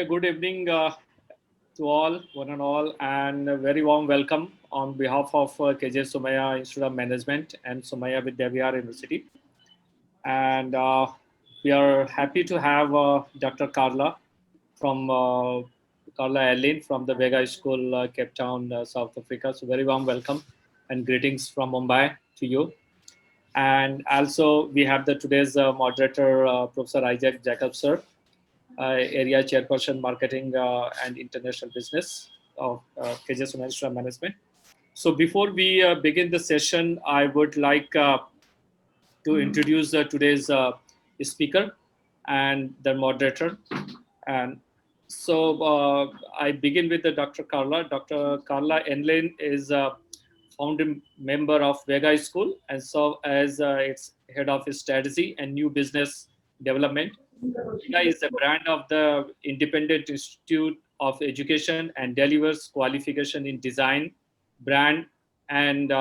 Good evening to all, one and all, and a very warm welcome on behalf of KJ Somaiya Institute of Management and Somaiya Vidyavihar University. And we are happy to have Dr. Carla from Carla Enlin from the Vega School, Capetown, South Africa. So, very warm welcome and greetings from Mumbai to you. And also, we have the today's moderator, Professor Isaac Jacob, sir, area chairperson, marketing and international business of KJ Semester Management. So before we begin the session, I would like to introduce today's speaker and the moderator. And so I begin with the Dr. Carla. Dr. Carla Enlin is a founding member of Vega School and so as its head of strategy and new business development. Vega is the brand of the Independent Institute of Education and delivers qualification in design, brand, and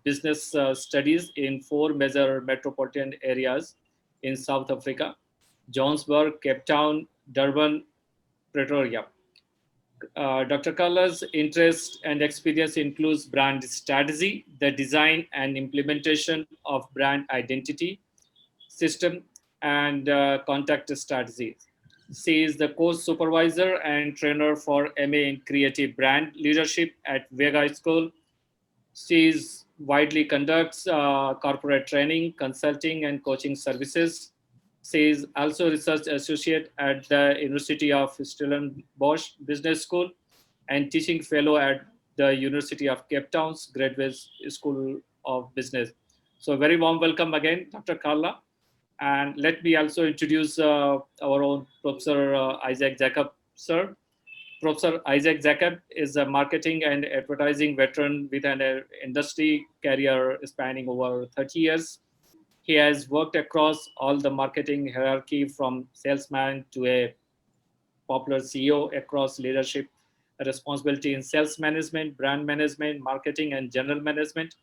business studies in four major metropolitan areas in South Africa: Johannesburg, Cape Town, Durban, Pretoria. Dr. Carla's interest and experience includes brand strategy, the design and implementation of brand identity system, and contact strategies. She is the course supervisor and trainer for MA in Creative Brand Leadership at Vega School. She is widely conducts corporate training, consulting, and coaching services. She is also research associate at the University of Stellenbosch Business School and teaching fellow at the University of Cape Town's Graduate School of Business. So, very warm welcome again, Dr. Carla. And let me also introduce our own Professor Isaac Jacob, sir. Professor Isaac Jacob is a marketing and advertising veteran with an industry career spanning over 30 years. He has worked across all the marketing hierarchy from salesman to a popular CEO across leadership responsibility in sales management, brand management, marketing, and general management.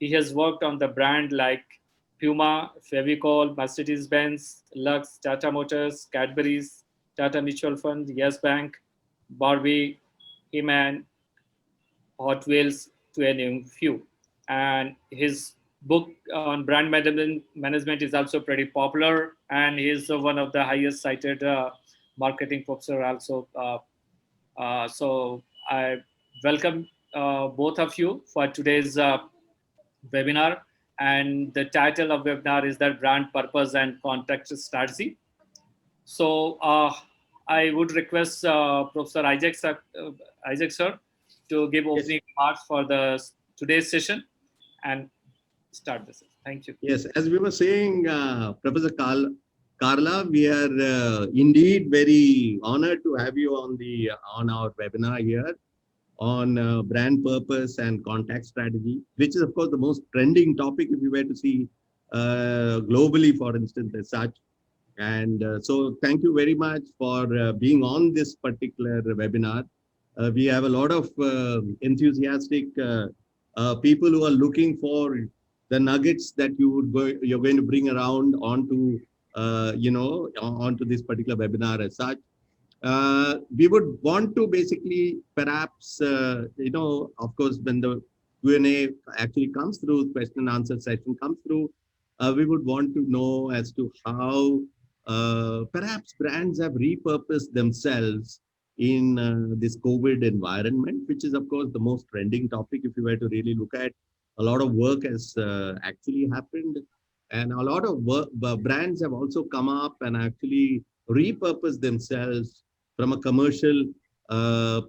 He has worked on the brand like Puma, Fevicol, Mercedes-Benz, Lux, Tata Motors, Cadbury's, Tata Mutual Fund, Yes Bank, Barbie, He-Man, Hot Wheels, to name few. And his book on brand management is also pretty popular, and he's one of the highest cited marketing professor also. So I welcome both of you for today's webinar, and the title of webinar is that brand purpose and context strategy. So I would request Professor Isaac sir to give Yes, opening remarks for the today's session and start the session. Thank you. yes. As we were saying, Professor Carla, we are indeed very honored to have you on our webinar here on brand purpose and contact strategy, which is of course the most trending topic if you were to see globally, for instance, as such. And so, thank you very much for being on this particular webinar. We have a lot of enthusiastic people who are looking for the nuggets that you're going to bring around onto this particular webinar as such. We would want to basically perhaps, of course, when the Q&A actually comes through, question and answer session comes through, we would want to know as to how perhaps brands have repurposed themselves in this COVID environment, which is, of course, the most trending topic. If you were to really look at, a lot of work has actually happened, and a lot of brands have also come up and actually repurposed themselves from a commercial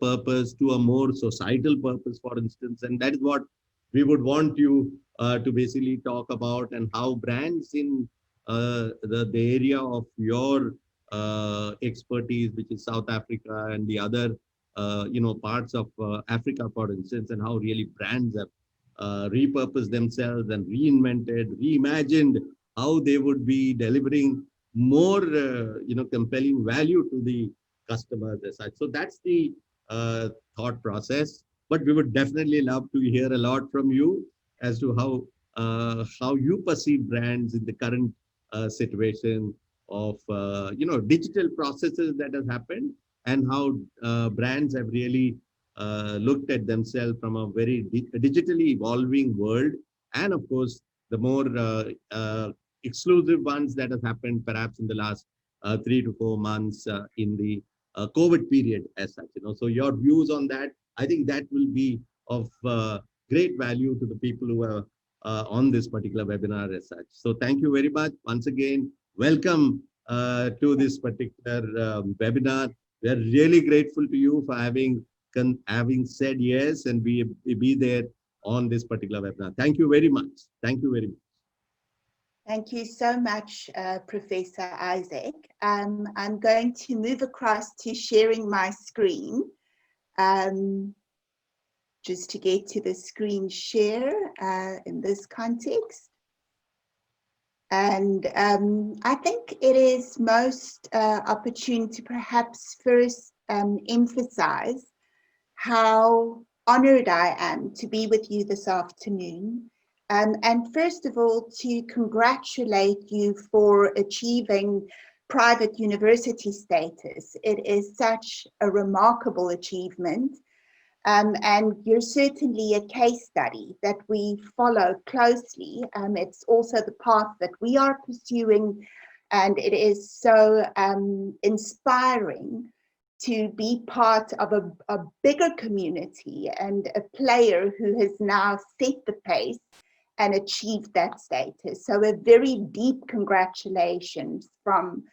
purpose to a more societal purpose, for instance. And that is what we would want you to basically talk about, and how brands in the area of your expertise, which is South Africa and the other parts of Africa, for instance, and how really brands have repurposed themselves and reinvented, reimagined how they would be delivering more compelling value to the customers as such. So that's the thought process. But we would definitely love to hear a lot from you as to how you perceive brands in the current situation of digital processes that have happened, and how brands have really looked at themselves from a very digitally evolving world, and of course, the more exclusive ones that have happened perhaps in the last 3 to 4 months in the COVID period as such. So your views on that, I think that will be of great value to the people who are on this particular webinar as such. So thank you very much once again. Welcome to this particular webinar. We are really grateful to you for having said yes and be there on this particular webinar. Thank you very much. Thank you very much. Thank you so much, Professor Isaac. I'm going to move across to sharing my screen, just to get to the screen share in this context. And I think it is most opportune to perhaps first emphasize how honored I am to be with you this afternoon. And first of all, to congratulate you for achieving private university status. It is such a remarkable achievement. And you're certainly a case study that we follow closely. It's also the path that we are pursuing, and it is so inspiring to be part of a bigger community and a player who has now set the pace and achieved that status. So a very deep congratulations from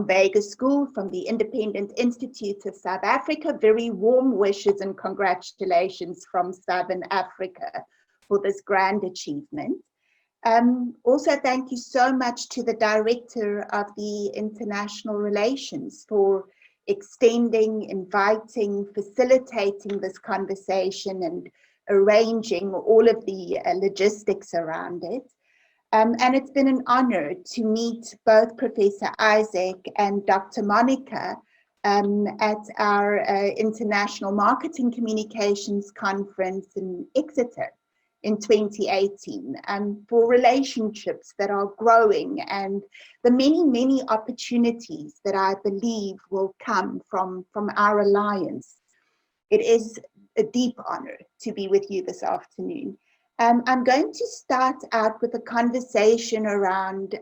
Vega School, from the Independent Institute of South Africa. Very warm wishes and congratulations from Southern Africa for this grand achievement. Also, thank you so much to the Director of the International Relations for extending, inviting, facilitating this conversation and arranging all of the logistics around it. And it's been an honor to meet both Professor Isaac and Dr. Monica at our International Marketing Communications Conference in Exeter in 2018, for relationships that are growing and the many, many opportunities that I believe will come from our alliance. It is a deep honor to be with you this afternoon. I'm going to start out with a conversation around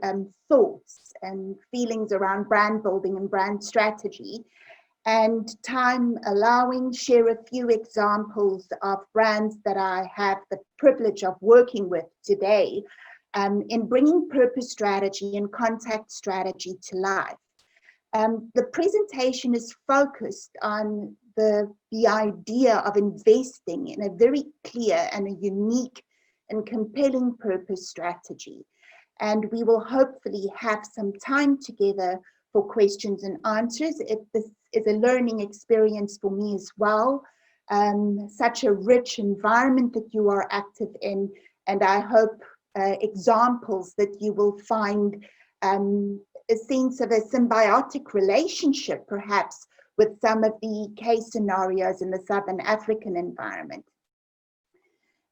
thoughts and feelings around brand building and brand strategy, and time allowing, share a few examples of brands that I have the privilege of working with today in bringing purpose strategy and contact strategy to life. The presentation is focused on the idea of investing in a very clear and a unique and compelling purpose strategy. And we will hopefully have some time together for questions and answers. This is a learning experience for me as well. Such a rich environment that you are active in, and I hope examples that you will find a sense of a symbiotic relationship, perhaps, with some of the case scenarios in the Southern African environment.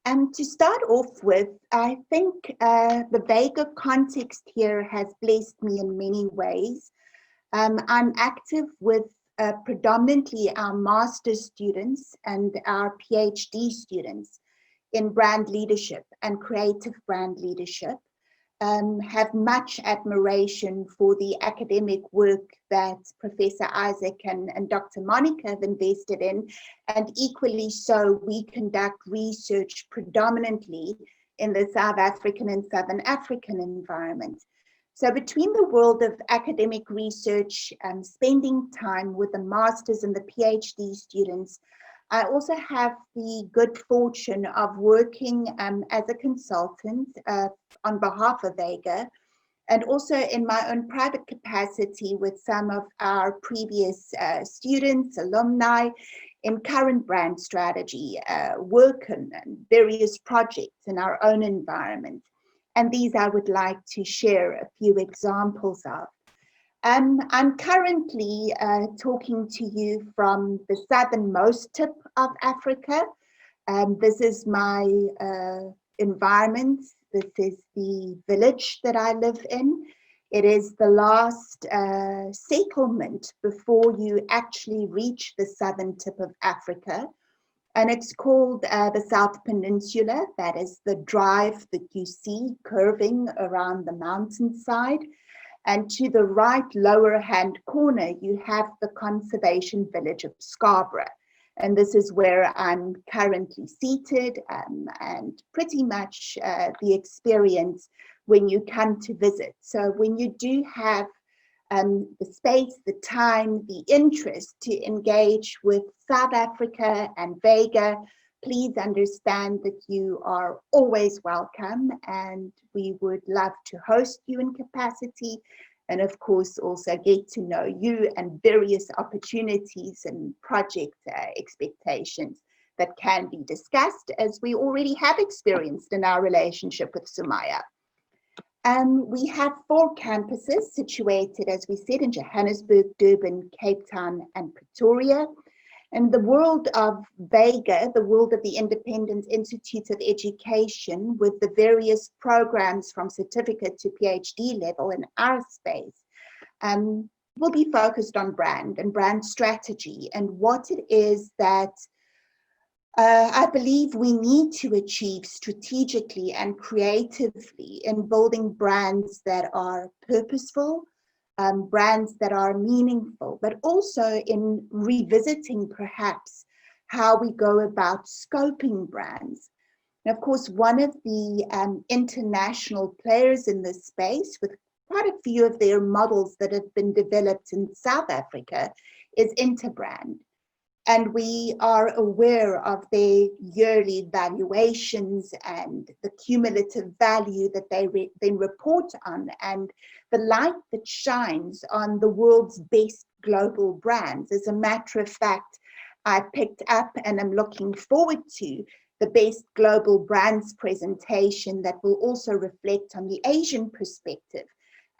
And to start off with, I think the Vega context here has blessed me in many ways. I'm active with predominantly our master's students and our PhD students in brand leadership and creative brand leadership. Have much admiration for the academic work that Professor Isaac and Dr. Monica have invested in, and equally so, we conduct research predominantly in the South African and Southern African environment. So between the world of academic research and spending time with the master's and the PhD students, I also have the good fortune of working as a consultant on behalf of Vega, and also in my own private capacity with some of our previous students, alumni, in current brand strategy work and various projects in our own environment. And these I would like to share a few examples of. I'm currently talking to you from the southernmost tip of Africa. This is my environment. This is the village that I live in. It is the last settlement before you actually reach the southern tip of Africa. And it's called the South Peninsula. That is the drive that you see curving around the mountainside. And to the right lower hand corner, you have the conservation village of Scarborough. And this is where I'm currently seated, and pretty much the experience when you come to visit. So when you do have the space, the time, the interest to engage with South Africa and Vega, please understand that you are always welcome, and we would love to host you in capacity, and of course also get to know you and various opportunities and project expectations that can be discussed, as we already have experienced in our relationship with Somaiya. We have 4 campuses situated, as we said, in Johannesburg, Durban, Cape Town, and Pretoria. And the world of Vega, the world of the Independent Institute of Education, with the various programs from certificate to PhD level in our space, will be focused on brand and brand strategy and what it is that I believe we need to achieve strategically and creatively in building brands that are purposeful, brands that are meaningful, but also in revisiting perhaps how we go about scoping brands. And of course, one of the international players in this space, with quite a few of their models that have been developed in South Africa, is Interbrand. And we are aware of their yearly valuations and the cumulative value that they then report on, and the light that shines on the world's best global brands. As a matter of fact, I picked up and I'm looking forward to the best global brands presentation that will also reflect on the Asian perspective,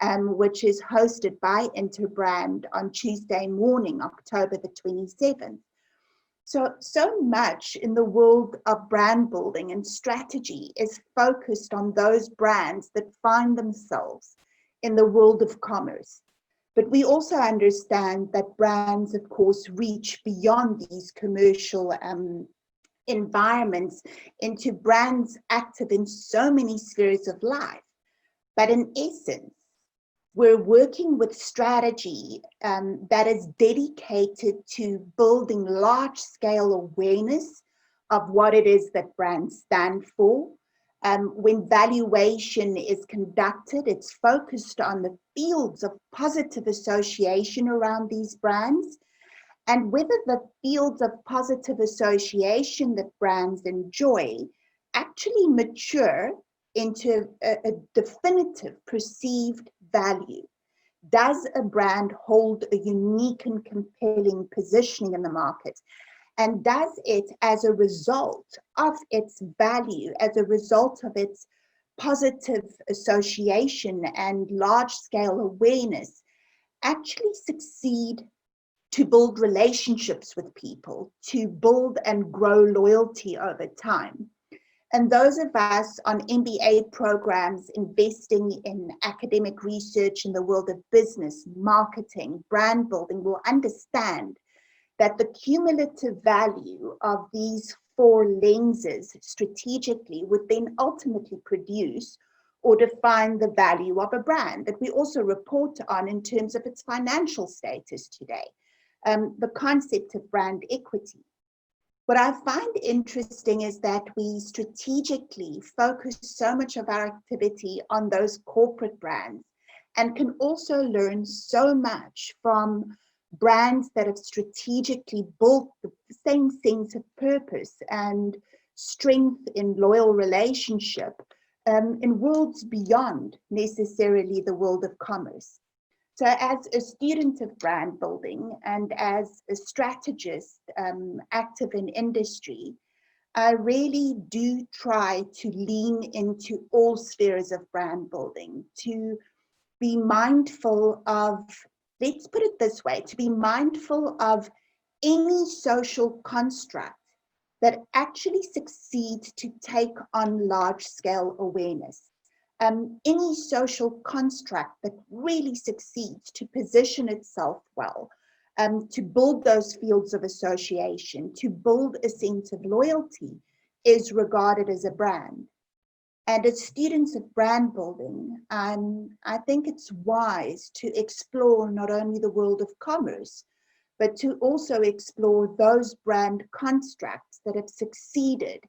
which is hosted by Interbrand on Tuesday morning, October the 27th. So much in the world of brand building and strategy is focused on those brands that find themselves in the world of commerce. But we also understand that brands, of course, reach beyond these commercial environments into brands active in so many spheres of life. But in essence, we're working with strategy that is dedicated to building large-scale awareness of what it is that brands stand for. When valuation is conducted, it's focused on the fields of positive association around these brands, and whether the fields of positive association that brands enjoy actually mature into a definitive perceived value. Does a brand hold a unique and compelling positioning in the market? And does it, as a result of its value, as a result of its positive association and large-scale awareness, actually succeed to build relationships with people, to build and grow loyalty over time? And those of us on MBA programs investing in academic research in the world of business, marketing, brand building will understand that the cumulative value of these 4 lenses strategically would then ultimately produce or define the value of a brand that we also report on in terms of its financial status today, the concept of brand equity. What I find interesting is that we strategically focus so much of our activity on those corporate brands and can also learn so much from brands that have strategically built the same sense of purpose and strength in loyal relationship in worlds beyond necessarily the world of commerce. So as a student of brand building and as a strategist active in industry, I really do try to lean into all spheres of brand building, to be mindful of, let's put it this way, to be mindful of any social construct that actually succeeds to take on large-scale awareness. any social construct that really succeeds to position itself well, to build those fields of association, to build a sense of loyalty, is regarded as a brand. And as students of brand building, I think it's wise to explore not only the world of commerce, but to also explore those brand constructs that have succeeded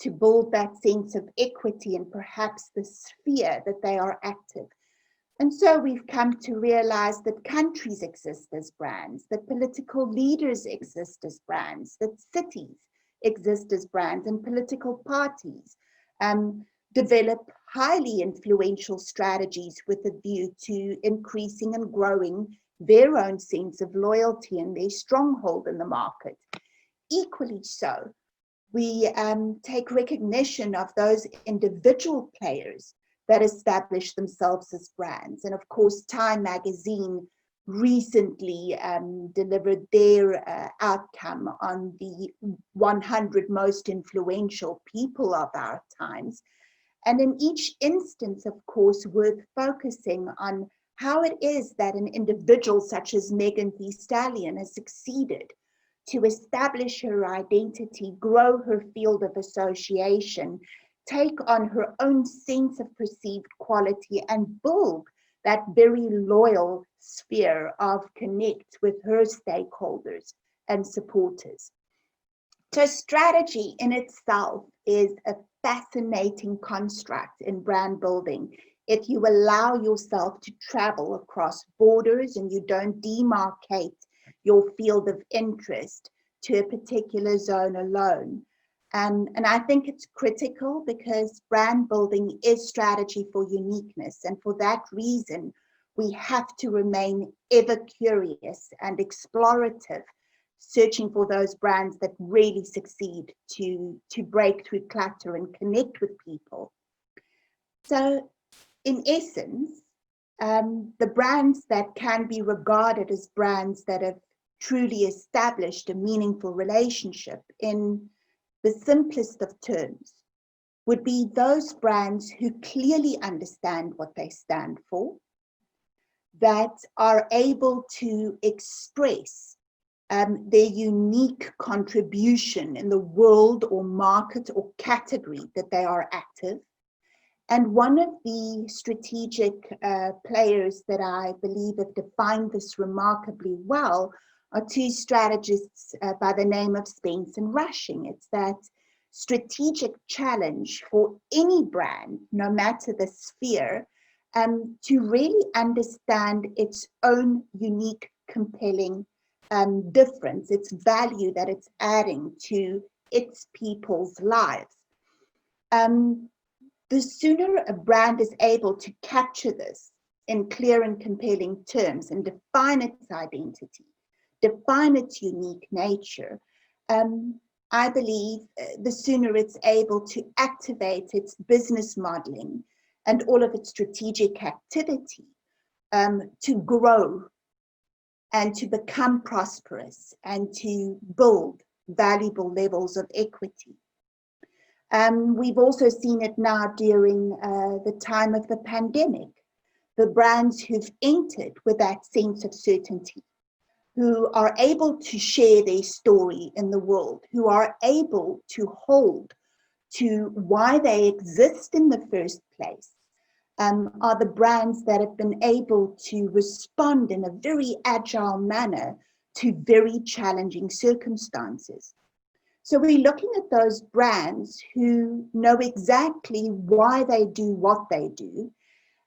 to build that sense of equity and perhaps the sphere that they are active. And so we've come to realize that countries exist as brands, that political leaders exist as brands, that cities exist as brands, and political parties develop highly influential strategies with a view to increasing and growing their own sense of loyalty and their stronghold in the market. Equally so, we take recognition of those individual players that establish themselves as brands. And of course, Time magazine recently delivered their outcome on the 100 most influential people of our times. And in each instance, of course, worth focusing on how it is that an individual such as Megan Thee Stallion has succeeded to establish her identity, grow her field of association, take on her own sense of perceived quality, and build that very loyal sphere of connect with her stakeholders and supporters. So strategy in itself is a fascinating construct in brand building. If you allow yourself to travel across borders and you don't demarcate your field of interest to a particular zone alone. And I think it's critical because brand building is strategy for uniqueness. And for that reason, we have to remain ever curious and explorative, searching for those brands that really succeed to break through clutter and connect with people. So in essence, the brands that can be regarded as brands that have truly established a meaningful relationship in the simplest of terms would be those brands who clearly understand what they stand for, that are able to express their unique contribution in the world or market or category that they are active. And one of the strategic players that I believe have defined this remarkably well are two strategists by the name of Spence and Rushing. It's that strategic challenge for any brand, no matter the sphere, to really understand its own unique, compelling difference, its value that it's adding to its people's lives. The sooner a brand is able to capture this in clear and compelling terms and define its identity, define its unique nature, I believe the sooner it's able to activate its business modeling and all of its strategic activity to grow and to become prosperous and to build valuable levels of equity. We've also seen it now during the time of the pandemic. The brands who've entered with that sense of certainty, who are able to share their story in the world, who are able to hold to why they exist in the first place, are the brands that have been able to respond in a very agile manner to very challenging circumstances. So we're looking at those brands who know exactly why they do what they do,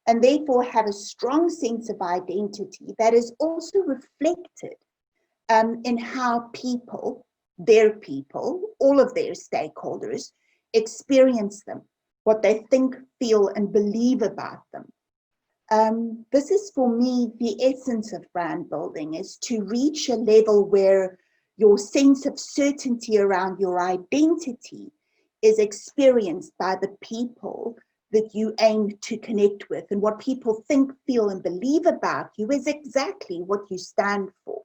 and therefore have a strong sense of identity that is also reflected in how people, their people, all of their stakeholders, experience them, what they think, feel, and believe about them. This is, for me, the essence of brand building, is to reach a level where your sense of certainty around your identity is experienced by the people that you aim to connect with, and what people think, feel, and believe about you is exactly what you stand for.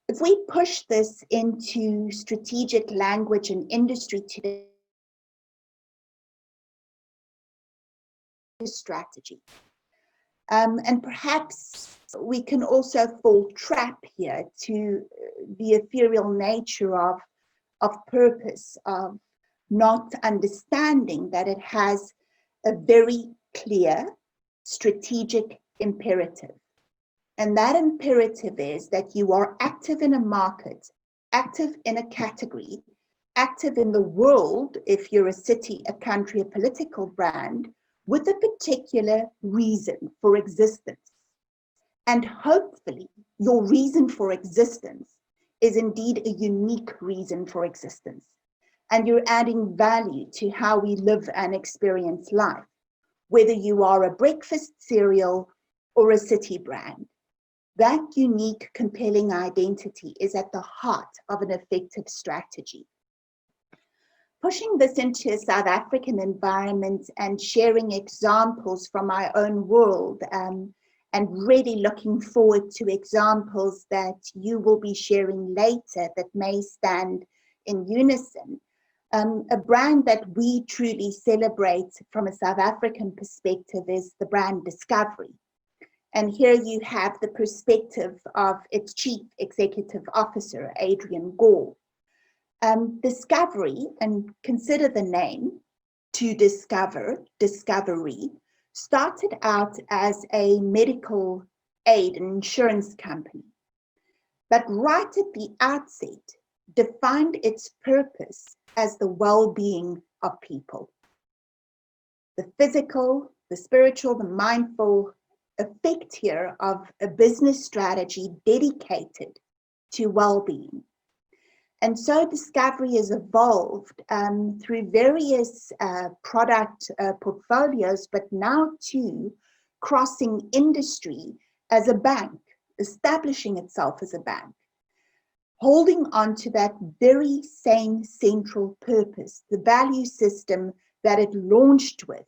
If we push this into strategic language and industry today, strategy. And perhaps we can also fall trap here to the ethereal nature of purpose, of not understanding that it has a very clear strategic imperative. And that imperative is that you are active in a market, active in a category, active in the world, if you're a city, a country, a political brand, with a particular reason for existence. And hopefully your reason for existence is indeed a unique reason for existence. And you're adding value to how we live and experience life, whether you are a breakfast cereal or a city brand. That unique, compelling identity is at the heart of an effective strategy. Pushing this into a South African environment and sharing examples from my own world, and really looking forward to examples that you will be sharing later that may stand in unison. A brand that we truly celebrate from a South African perspective is the brand Discovery. And here you have the perspective of its Chief Executive Officer, Adrian Gore. Discovery, and consider the name, to discover, discovery, started out as a medical aid and insurance company, but right at the outset defined its purpose as the well-being of people. The physical, the spiritual, the mindful effect here of a business strategy dedicated to well-being. And so Discovery has evolved through various product portfolios, but now too crossing industry as a bank, establishing itself as a bank, holding on to that very same central purpose, the value system that it launched with,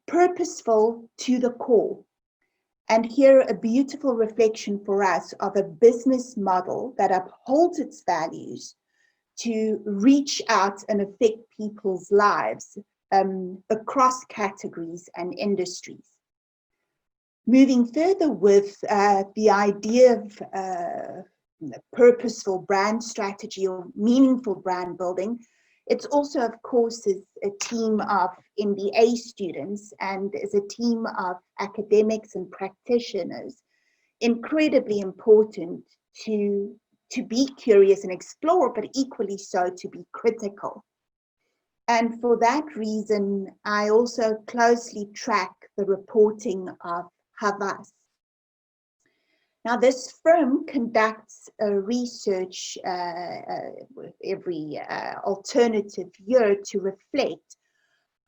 purposeful to the core. And here a beautiful reflection for us of a business model that upholds its values to reach out and affect people's lives across categories and industries. Moving further with the idea of purposeful brand strategy or meaningful brand building, it's also, of course, is a team of MBA students and is a team of academics and practitioners, incredibly important to be curious and explore, but equally so to be critical. And for that reason, I also closely track the reporting of Havas. Now, this firm conducts research every alternative year to reflect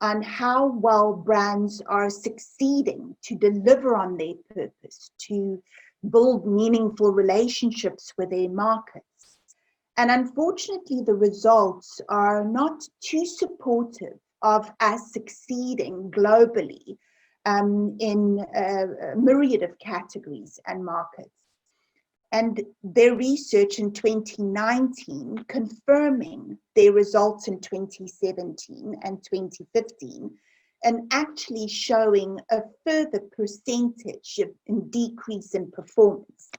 on how well brands are succeeding to deliver on their purpose, to build meaningful relationships with their markets. And unfortunately, the results are not too supportive of us succeeding globally in a myriad of categories and markets. And their research in 2019 confirming their results in 2017 and 2015, and actually showing a further percentage in decrease in performance.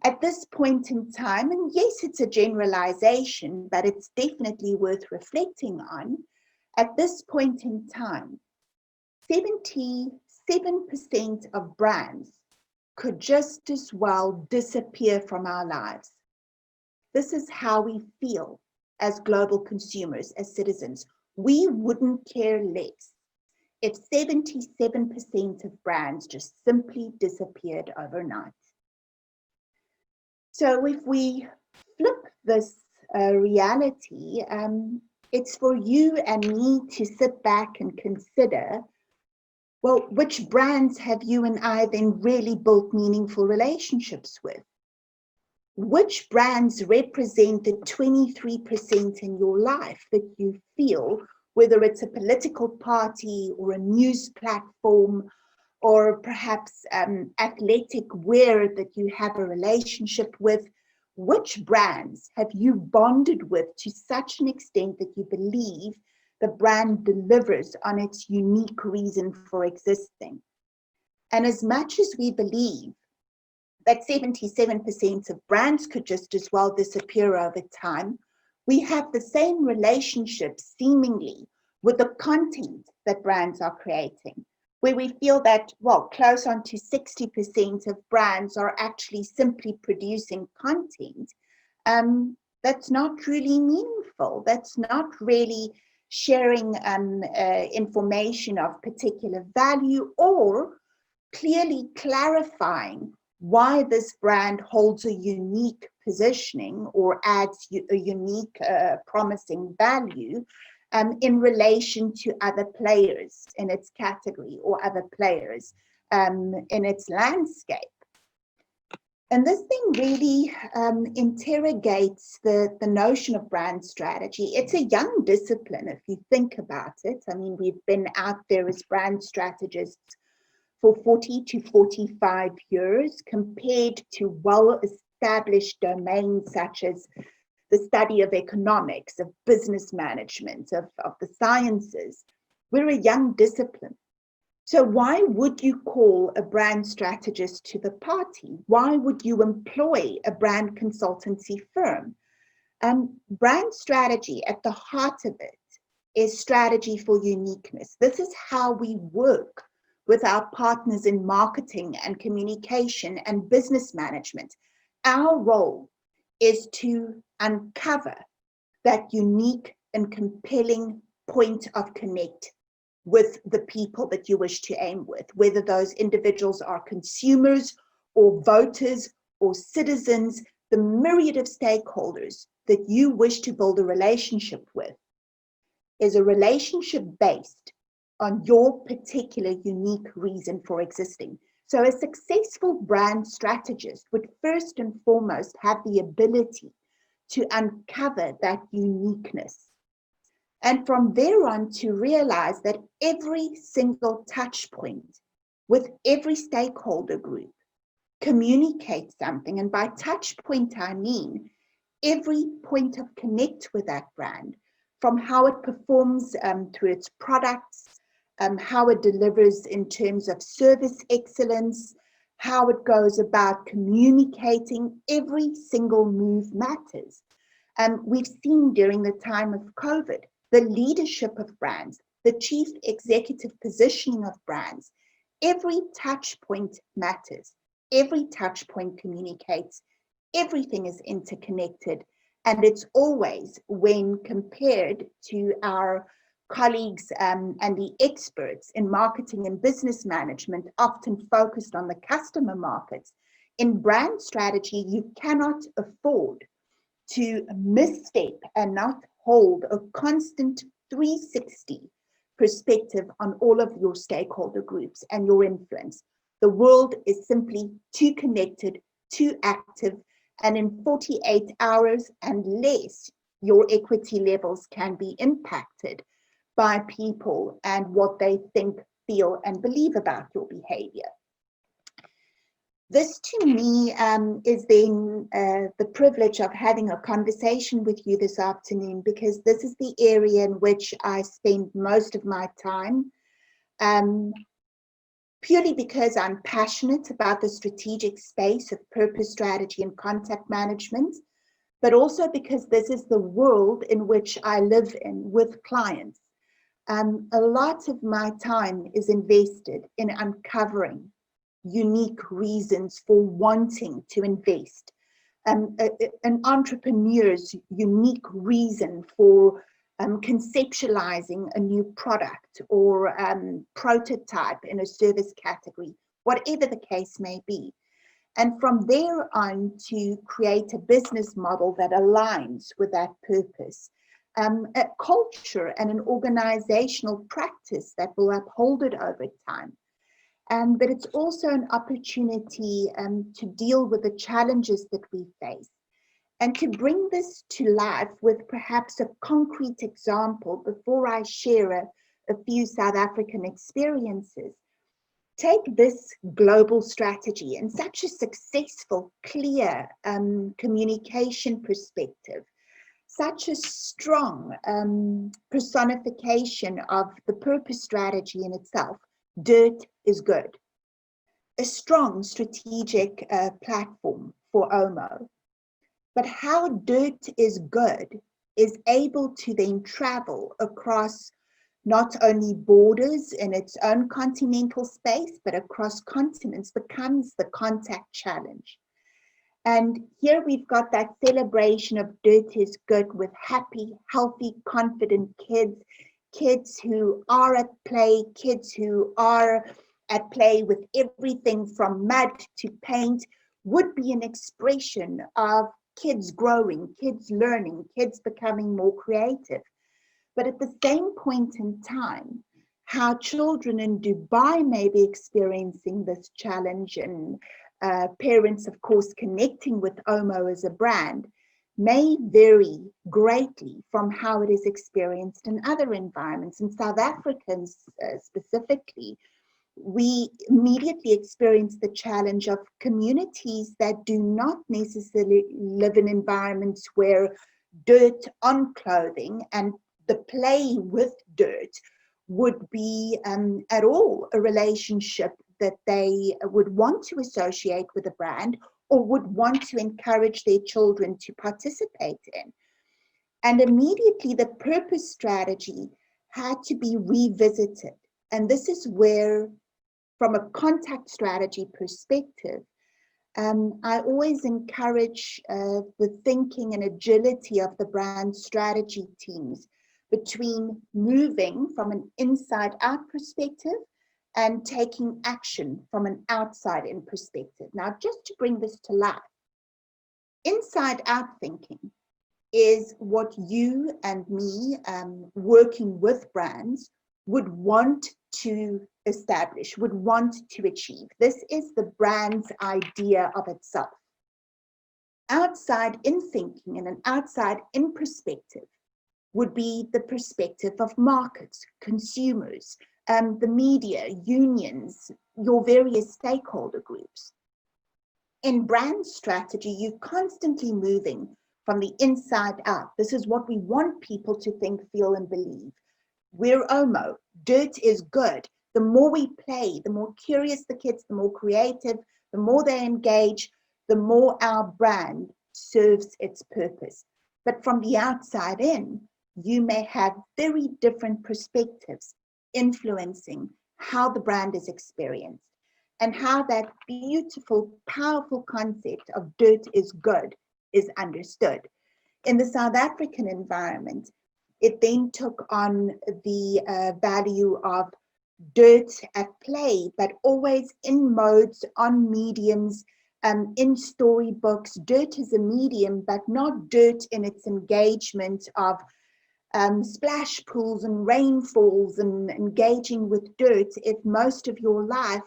At this point in time, and yes, it's a generalization, but it's definitely worth reflecting on, at this point in time, 77% of brands could just as well disappear from our lives. This is how we feel as global consumers, as citizens. We wouldn't care less if 77% of brands just simply disappeared overnight. So if we flip this reality, it's for you and me to sit back and consider, well, which brands have you and I then really built meaningful relationships with? Which brands represent the 23% in your life that you feel, whether it's a political party or a news platform, or perhaps athletic wear that you have a relationship with? Which brands have you bonded with to such an extent that you believe the brand delivers on its unique reason for existing. And as much as we believe that 77% of brands could just as well disappear over time, we have the same relationship seemingly with the content that brands are creating, where we feel that, well, close on to 60% of brands are actually simply producing content that's not really meaningful, that's not really sharing information of particular value or clearly clarifying why this brand holds a unique positioning or adds a unique promising value in relation to other players in its category or other players in its landscape. And this thing really interrogates the notion of brand strategy. It's a young discipline if you think about it. I mean, we've been out there as brand strategists for 40 to 45 years compared to well-established domains such as the study of economics, of business management, of the sciences. We're a young discipline. So why would you call a brand strategist to the party? Why would you employ a brand consultancy firm? Brand strategy at the heart of it is strategy for uniqueness. This is how we work with our partners in marketing and communication and business management. Our role is to uncover that unique and compelling point of connect with the people that you wish to aim with, whether those individuals are consumers or voters or citizens, the myriad of stakeholders that you wish to build a relationship with is a relationship based on your particular unique reason for existing. So a successful brand strategist would first and foremost have the ability to uncover that uniqueness. And from there on to realize that every single touch point with every stakeholder group communicates something. And by touch point, I mean every point of connect with that brand, from how it performs through its products, how it delivers in terms of service excellence, how it goes about communicating. Every single move matters. We've seen during the time of COVID, the leadership of brands, the chief executive positioning of brands, every touch point matters. Every touch point communicates. Everything is interconnected. And it's always, when compared to our colleagues and the experts in marketing and business management, often focused on the customer markets, in brand strategy, you cannot afford to misstep and not hold a constant 360 perspective on all of your stakeholder groups and your influence. The world is simply too connected, too active, and in 48 hours and less, your equity levels can be impacted by people and what they think, feel, and believe about your behavior. This to me is then the privilege of having a conversation with you this afternoon, because this is the area in which I spend most of my time, purely because I'm passionate about the strategic space of purpose, strategy, and contact management, but also because this is the world in which I live in with clients. A lot of my time is invested in uncovering unique reasons for wanting to invest, an entrepreneur's unique reason for conceptualizing a new product or prototype in a service category, whatever the case may be. And from there on to create a business model that aligns with that purpose, a culture and an organizational practice that will uphold it over time. But it's also an opportunity to deal with the challenges that we face and to bring this to life with perhaps a concrete example before I share a few South African experiences. Take this global strategy and such a successful, clear communication perspective, such a strong personification of the purpose strategy in itself. Dirt is good. A strong strategic platform for OMO. But how dirt is good is able to then travel across not only borders in its own continental space, but across continents, becomes the contact challenge. And here we've got that celebration of dirt is good with happy, healthy, confident kids, kids who are at play, kids who are at play with everything from mud to paint, would be an expression of kids growing, kids learning, kids becoming more creative. But at the same point in time, how children in Dubai may be experiencing this challenge, and parents, of course, connecting with OMO as a brand, may vary greatly from how it is experienced in other environments. In South Africa specifically, we immediately experience the challenge of communities that do not necessarily live in environments where dirt on clothing and the play with dirt would be at all a relationship that they would want to associate with a brand or would want to encourage their children to participate in. And immediately the purpose strategy had to be revisited. And this is where, from a contact strategy perspective, I always encourage the thinking and agility of the brand strategy teams between moving from an inside out perspective and taking action from an outside in perspective. Now, just to bring this to life, inside out thinking is what you and me working with brands would want to establish, would want to achieve. This is the brand's idea of itself. Outside in thinking and an outside in perspective would be the perspective of markets, consumers, the media, unions, your various stakeholder groups. In brand strategy, you're constantly moving from the inside out. This is what we want people to think, feel, and believe. We're OMO. Dirt is good. The more we play, the more curious the kids, the more creative, the more they engage, the more our brand serves its purpose. But from the outside in, you may have very different perspectives influencing how the brand is experienced and how that beautiful, powerful concept of dirt is good is understood. In the South African environment, it then took on the value of dirt at play, but always in modes, on mediums, in storybooks. Dirt is a medium, but not dirt in its engagement of splash pools and rainfalls and engaging with dirt. If most of your life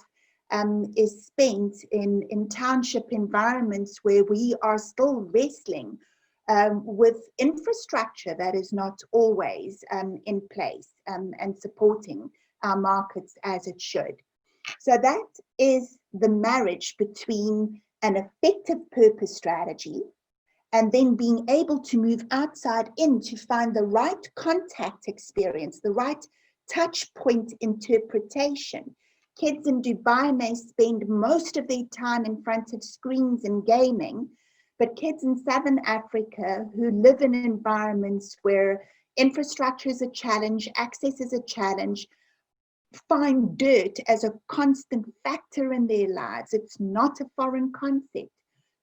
is spent in township environments where we are still wrestling with infrastructure that is not always in place and supporting our markets as it should. So that is the marriage between an effective purpose strategy and then being able to move outside in to find the right contact experience, the right touch point interpretation. Kids in Dubai may spend most of their time in front of screens and gaming, but kids in Southern Africa who live in environments where infrastructure is a challenge, access is a challenge, find dirt as a constant factor in their lives. It's not a foreign concept.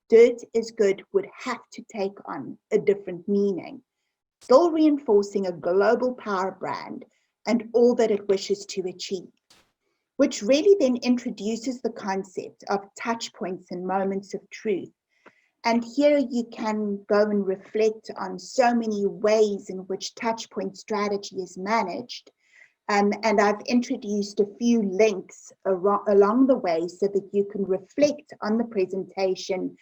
Dirt is good would have to take on a different meaning, still reinforcing a global power brand and all that it wishes to achieve, which really then introduces the concept of touch points and moments of truth. And here you can go and reflect on so many ways in which touch point strategy is managed. And I've introduced a few links along the way so that you can reflect on the presentation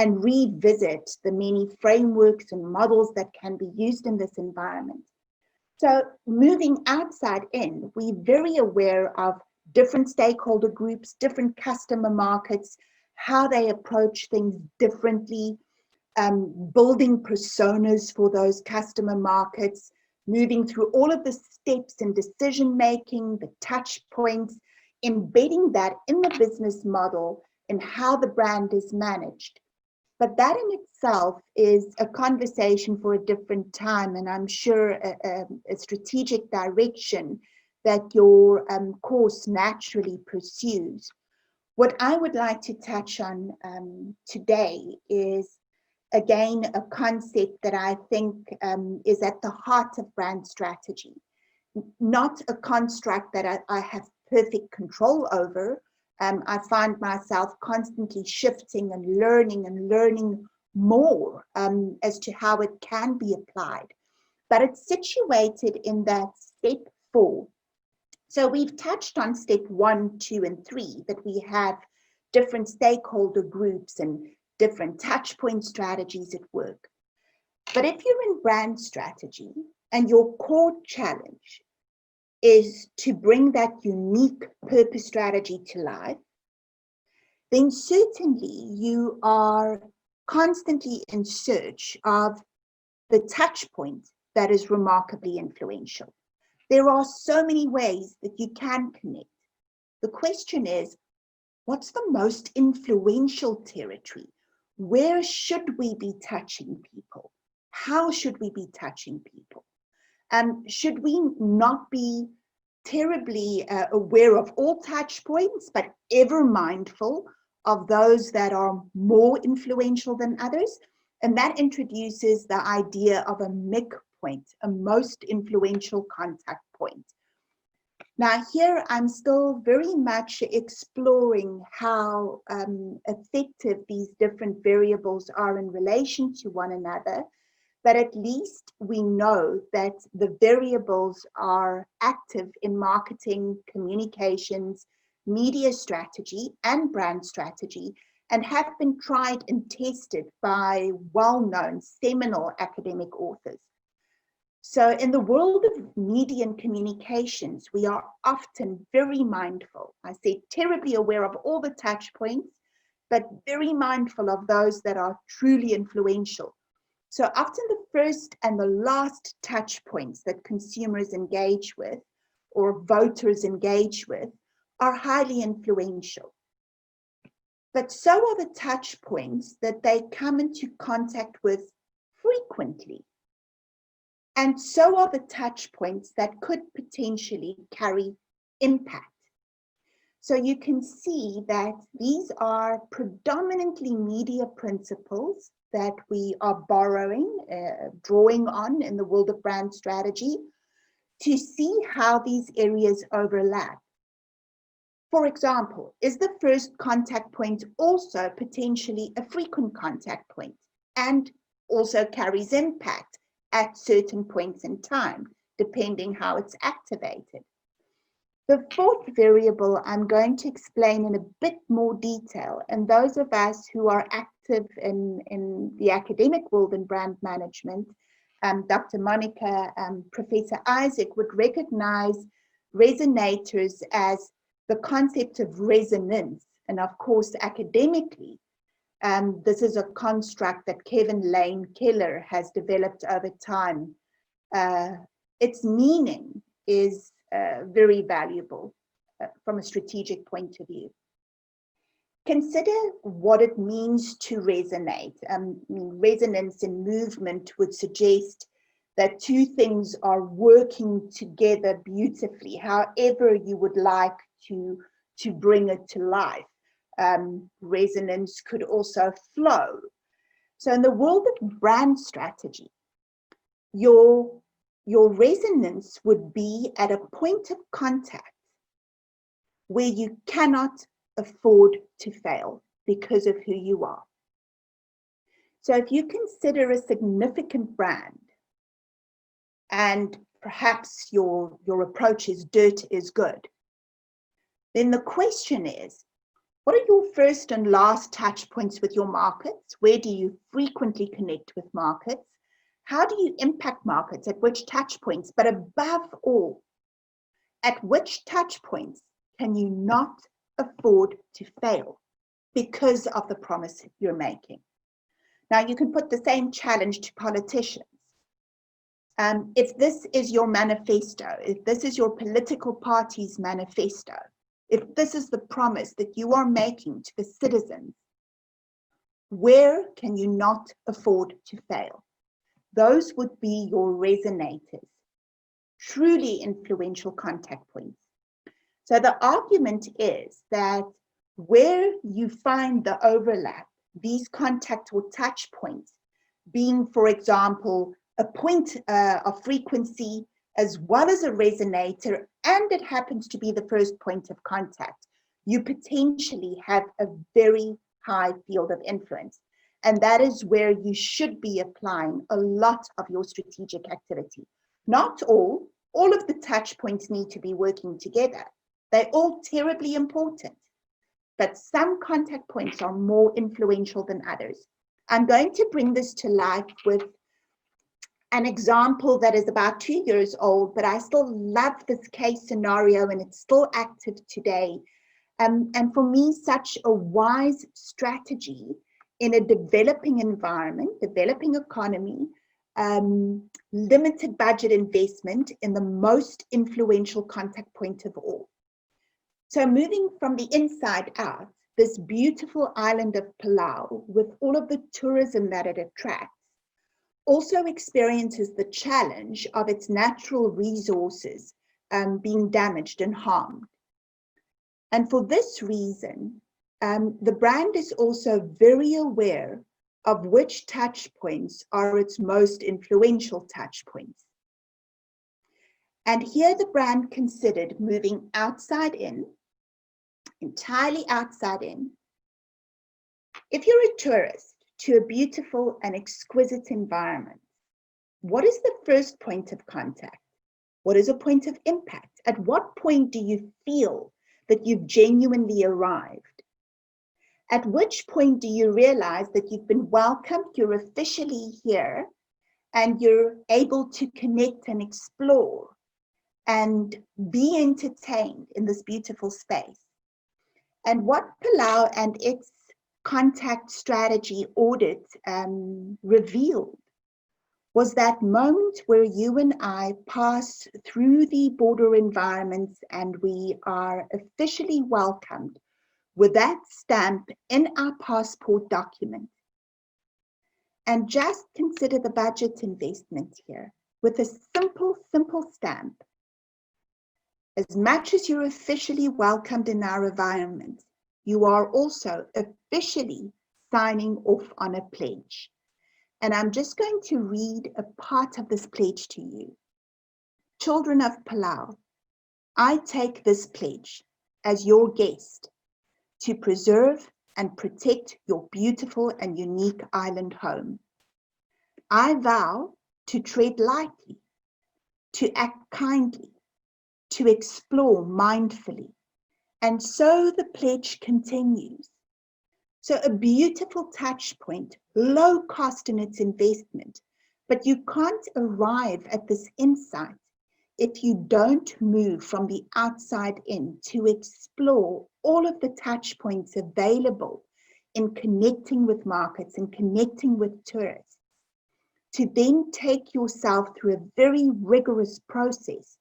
and revisit the many frameworks and models that can be used in this environment. So moving outside in, we're very aware of different stakeholder groups, different customer markets, how they approach things differently. building personas for those customer markets, moving through all of the steps in decision making, the touch points, embedding that in the business model and how the brand is managed. But that in itself is a conversation for a different time, and I'm sure a strategic direction that your course naturally pursues. What I would like to touch on today is, again, a concept that I think is at the heart of brand strategy. Not a construct that I have perfect control over. I find myself constantly shifting and learning more as to how it can be applied. But it's situated in that step 4. So we've touched on step 1, 2, and 3, that we have different stakeholder groups and different touch point strategies at work. But if you're in brand strategy and your core challenge is to bring that unique purpose strategy to life, then certainly you are constantly in search of the touch point that is remarkably influential. There are so many ways that you can connect. The question is, what's the most influential territory? Where should we be touching people? How should we be touching people? Should we not be terribly aware of all touch points, but ever mindful of those that are more influential than others? And that introduces the idea of a MIC point, a most influential contact point. Now here I'm still very much exploring how effective these different variables are in relation to one another, but at least we know that the variables are active in marketing, communications, media strategy, and brand strategy, and have been tried and tested by well-known seminal academic authors. So in the world of media and communications, we are often very mindful. I say terribly aware of all the touch points, but very mindful of those that are truly influential. So often the first and the last touch points that consumers engage with or voters engage with are highly influential. But so are the touch points that they come into contact with frequently. And so are the touch points that could potentially carry impact. So you can see that these are predominantly media principles that we are borrowing, drawing on in the world of brand strategy to see how these areas overlap. For example, is the first contact point also potentially a frequent contact point and also carries impact at certain points in time, depending how it's activated? The fourth variable I'm going to explain in a bit more detail, and those of us who are active in the academic world in brand management, Dr. Monica, Professor Isaac would recognize resonators as the concept of resonance. And of course, academically, this is a construct that Kevin Lane Keller has developed over time. Its meaning is very valuable from a strategic point of view. Consider what it means to resonate. Resonance in movement would suggest that two things are working together beautifully, however you would like to bring it to life. Resonance could also flow. So in the world of brand strategy, your resonance would be at a point of contact where you cannot afford to fail because of who you are. So if you consider a significant brand and perhaps your approach is dirt is good, then the question is, what are your first and last touch points with your markets? Where do you frequently connect with markets? How do you impact markets? At which touch points? But above all, at which touch points can you not afford to fail because of the promise you're making? Now, you can put the same challenge to politicians. If this is your manifesto, if this is your political party's manifesto, if this is the promise that you are making to the citizens, where can you not afford to fail? Those would be your resonators, truly influential contact points. So the argument is that where you find the overlap, these contact or touch points being, for example, a point of frequency as well as a resonator, and it happens to be the first point of contact, you potentially have a very high field of influence. And that is where you should be applying a lot of your strategic activity. Not all of the touch points need to be working together. They're all terribly important, but some contact points are more influential than others. I'm going to bring this to life with an example that is about 2 years old, but I still love this case scenario and it's still active today. And for me, such a wise strategy in a developing environment, developing economy, limited budget investment in the most influential contact point of all. So moving from the inside out, this beautiful island of Palau, with all of the tourism that it attracts, also experiences the challenge of its natural resources being damaged and harmed. And for this reason, the brand is also very aware of which touch points are its most influential touch points. And here the brand considered moving outside in, entirely outside in. If you're a tourist to a beautiful and exquisite environment, what is the first point of contact? What is a point of impact? At what point do you feel that you've genuinely arrived? At which point do you realize that you've been welcomed, you're officially here, and you're able to connect and explore and be entertained in this beautiful space? And what Palau and its contact strategy audit revealed was that moment where you and I pass through the border environments and we are officially welcomed with that stamp in our passport document. And just consider the budget investment here with a simple stamp. As much as you're officially welcomed in our environment, you are also officially signing off on a pledge. And I'm just going to read a part of this pledge to you. Children of Palau, I take this pledge as your guest to preserve and protect your beautiful and unique island home. I vow to tread lightly, to act kindly, to explore mindfully. And so the pledge continues. So a beautiful touch point, low cost in its investment, but you can't arrive at this insight if you don't move from the outside in to explore all of the touch points available in connecting with markets and connecting with tourists, to then take yourself through a very rigorous process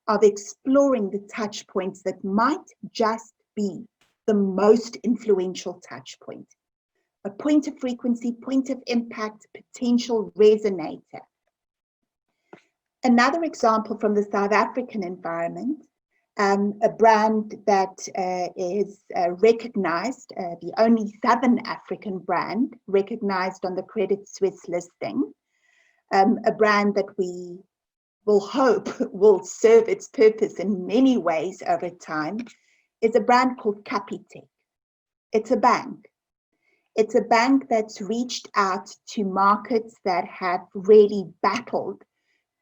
of exploring the touch points that might just be the most influential touch point, a point of frequency, point of impact, potential resonator. Another example from the South African environment, a brand that is recognized, the only Southern African brand recognized on the Credit Suisse listing, a brand that we will hope will serve its purpose in many ways over time, is a brand called Capetown. It's a bank. It's a bank that's reached out to markets that have really battled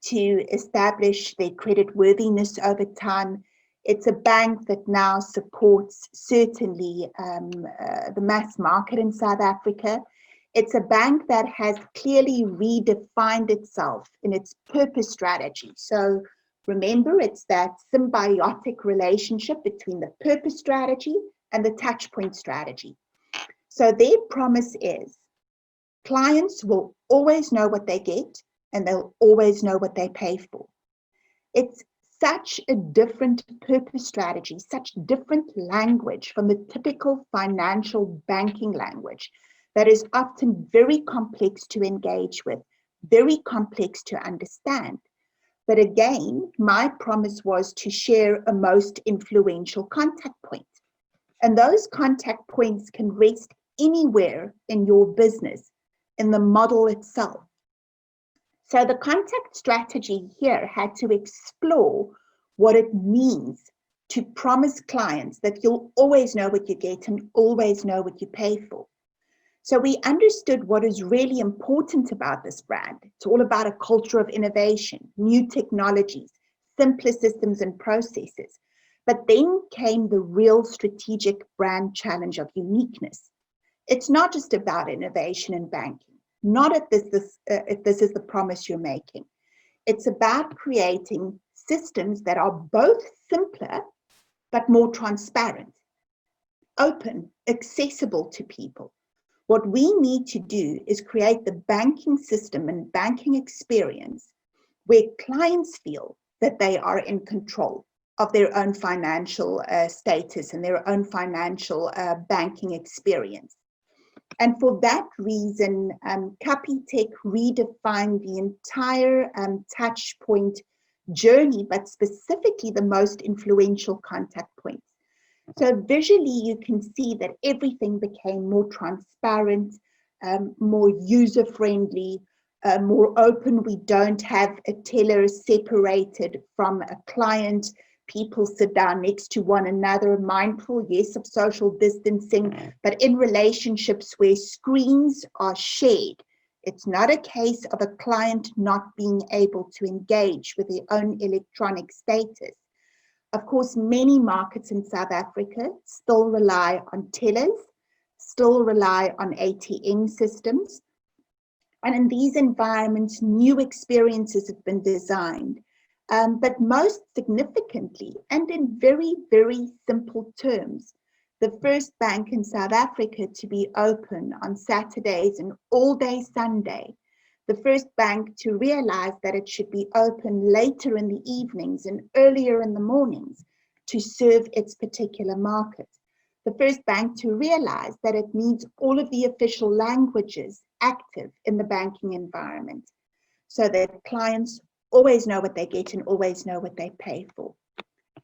to establish their credit worthiness over time. It's a bank that now supports certainly the mass market in South Africa. It's a bank that has clearly redefined itself in its purpose strategy. So remember, it's that symbiotic relationship between the purpose strategy and the touch point strategy. So their promise is Clients will always know what they get, and they'll always know what they pay for. It's such a different purpose strategy, such different language from the typical financial banking language that is often very complex to engage with, very complex to understand. But again, my promise was to share a most influential contact point. And those contact points can rest anywhere in your business, in the model itself. So the contact strategy here had to explore what it means to promise clients that you'll always know what you get and always know what you pay for. So we understood what is really important about this brand. It's all about a culture of innovation, new technologies, simpler systems and processes. But then came the real strategic brand challenge of uniqueness. It's not just about innovation in banking, not if this is the promise you're making. It's about creating systems that are both simpler, but more transparent, open, accessible to people. What we need to do is create the banking system and banking experience where clients feel that they are in control of their own financial status and their own financial banking experience. And for that reason, Capitec redefined the entire touch point journey, but specifically the most influential contact points. So visually, you can see that everything became more transparent, more user-friendly, more open. We don't have a teller separated from a client. People sit down next to one another, mindful, yes, of social distancing, but in relationships where screens are shared, it's not a case of a client not being able to engage with their own electronic status. Of course, many markets in South Africa still rely on tellers, still rely on ATM systems. And in these environments, new experiences have been designed. But most significantly, and in very, very simple terms, the first bank in South Africa to be open on Saturdays and all day Sunday, the first bank to realize that it should be open later in the evenings and earlier in the mornings to serve its particular market. The first bank to realize that it needs all of the official languages active in the banking environment so that clients always know what they get and always know what they pay for.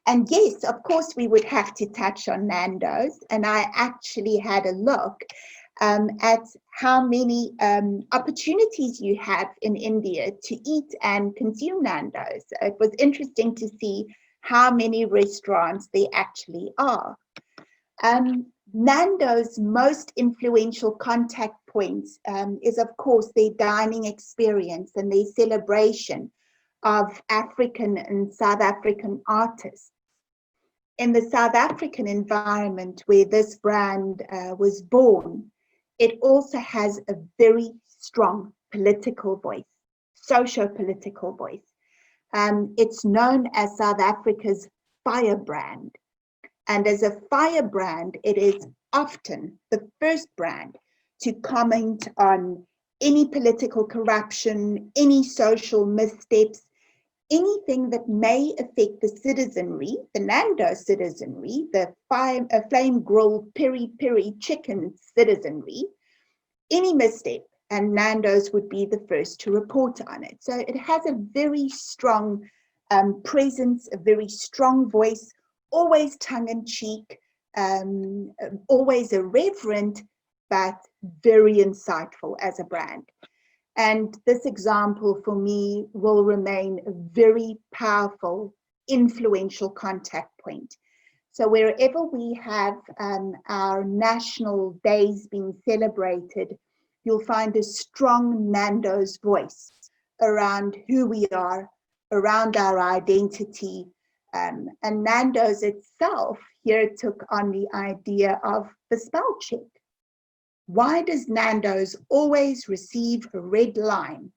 And yes, of course, we would have to touch on Nando's. And I actually had a look at how many opportunities you have in India to eat and consume Nando's. It was interesting to see how many restaurants there actually are. Nando's most influential contact points is, of course, their dining experience and their celebration of African and South African artists. In the South African environment where this brand was born, it also has a very strong political voice, socio-political voice. It's known as South Africa's firebrand. And as a firebrand, it is often the first brand to comment on any political corruption, any social missteps, anything that may affect the citizenry, the Nando's citizenry, the flame grilled peri-peri chicken citizenry, any misstep, and Nando's would be the first to report on it. So it has a very strong presence, a very strong voice, always tongue-in-cheek, always irreverent, but very insightful as a brand. And this example for me will remain a very powerful, influential contact point. So wherever we have our national days being celebrated, you'll find a strong Nando's voice around who we are, around our identity. And Nando's itself here took on the idea of the spell check. Why does Nando's always receive a red line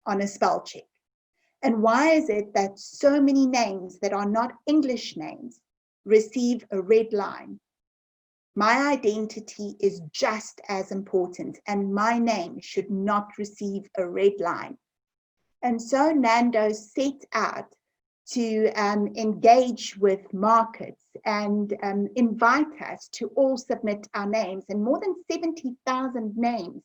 on a spell check? And why is it that so many names that are not English names receive a red line? My identity is just as important, and my name should not receive a red line. And so Nando's set out to engage with markets and invite us to all submit our names. And more than 70,000 names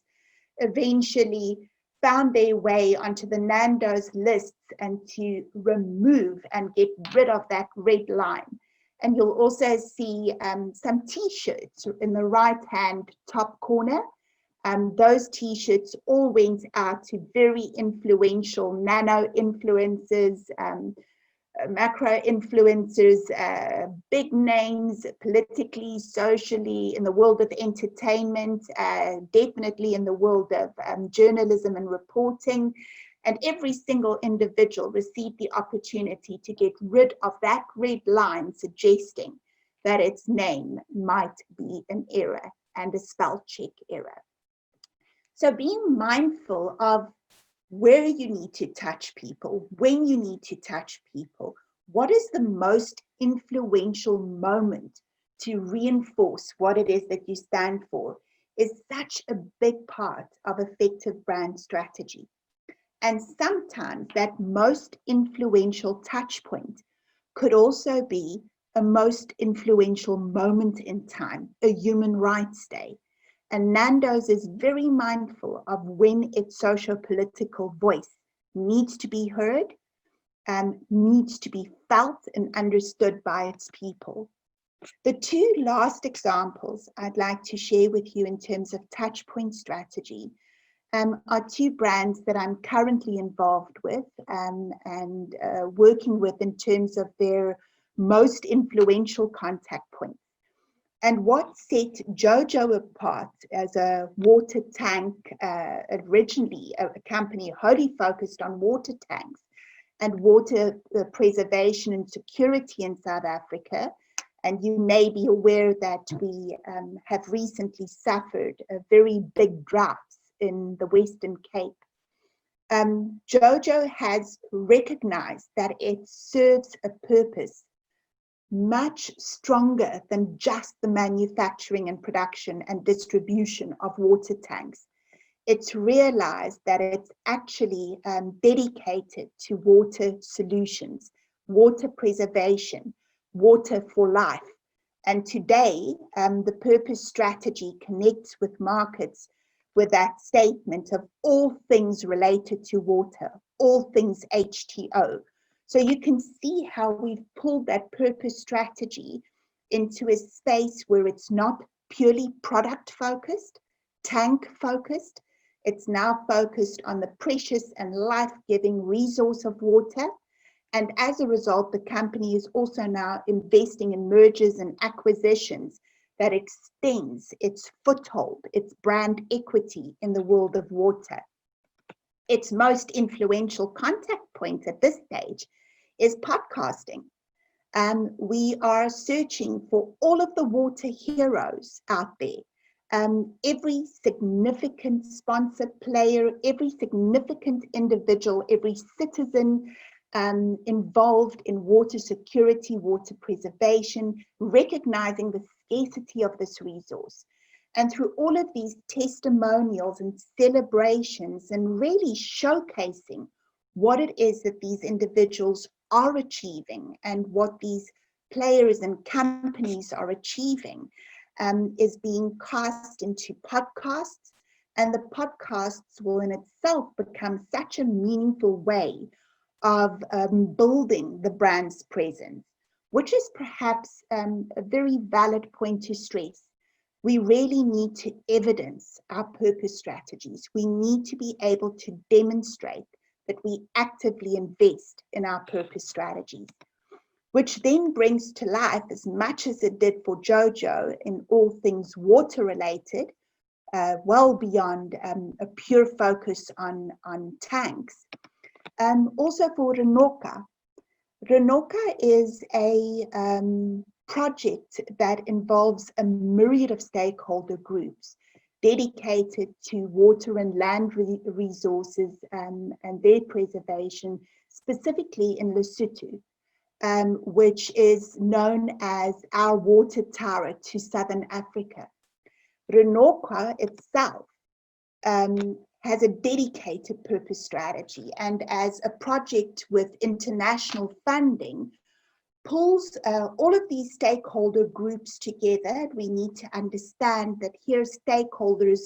eventually found their way onto the Nando's lists and to remove and get rid of that red line. And you'll also see some t-shirts in the right-hand top corner. Those t-shirts all went out to very influential nano influencers, macro influencers, big names politically, socially, in the world of entertainment, definitely in the world of journalism and reporting. And every single individual received the opportunity to get rid of that red line suggesting that its name might be an error and a spell check error. So being mindful of where you need to touch people, when you need to touch people, what is the most influential moment to reinforce what it is that you stand for is such a big part of effective brand strategy. And sometimes that most influential touch point could also be a most influential moment in time, a Human Rights Day. And Nando's is very mindful of when its socio-political voice needs to be heard, needs to be felt and understood by its people. The two last examples I'd like to share with you in terms of touchpoint strategy are two brands that I'm currently involved with and working with in terms of their most influential contact points. And what set Jojo apart as a water tank, originally a company wholly focused on water tanks and water preservation and security in South Africa, and you may be aware that we have recently suffered a very big droughts in the Western Cape. Jojo has recognized that it serves a purpose much stronger than just the manufacturing and production and distribution of water tanks. It's realized that it's actually dedicated to water solutions, water preservation, water for life. And today, the purpose strategy connects with markets with that statement of all things related to water, all things H2O. So you can see how we've pulled that purpose strategy into a space where it's not purely product focused, tank focused. It's now focused on the precious and life-giving resource of water. And as a result, the company is also now investing in mergers and acquisitions that extends its foothold, its brand equity in the world of water. Its most influential contact point at this stage is podcasting. We are searching for all of the water heroes out there. Every significant sponsor player, every significant individual, every citizen involved in water security, water preservation, recognizing the scarcity of this resource. And through all of these testimonials and celebrations and really showcasing what it is that these individuals are achieving and what these players and companies are achieving is being cast into podcasts. And the podcasts will in itself become such a meaningful way of building the brand's presence, which is perhaps a very valid point to stress. We really need to evidence our purpose strategies. We need to be able to demonstrate that we actively invest in our purpose strategies, which then brings to life, as much as it did for Jojo in all things water related, well beyond a pure focus on tanks. Also for Renoka. Renoka is a project that involves a myriad of stakeholder groups dedicated to water and land resources and their preservation, specifically in Lesotho. which is known as our water tower to Southern Africa. Renoka itself has a dedicated purpose strategy, and as a project with international funding, pulls all of these stakeholder groups together. We need to understand that here stakeholders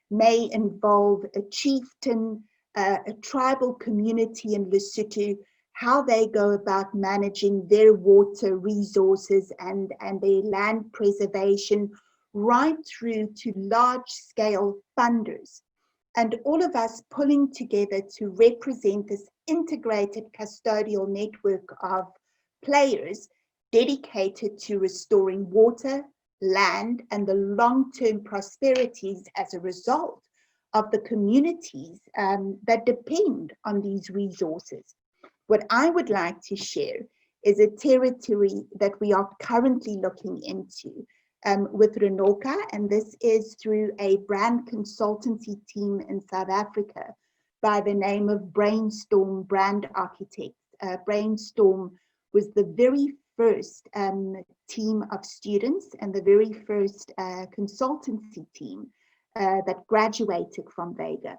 may involve a chieftain, a tribal community in Lesotho, how they go about managing their water resources and their land preservation, right through to large-scale funders. And all of us pulling together to represent this integrated custodial network of players dedicated to restoring water, land, and the long-term prosperities as a result of the communities that depend on these resources. What I would like to share is a territory that we are currently looking into with Renoka, and this is through a brand consultancy team in South Africa by the name of Brainstorm Brand Architects. Brainstorm was the very first team of students and the very first consultancy team that graduated from Vega.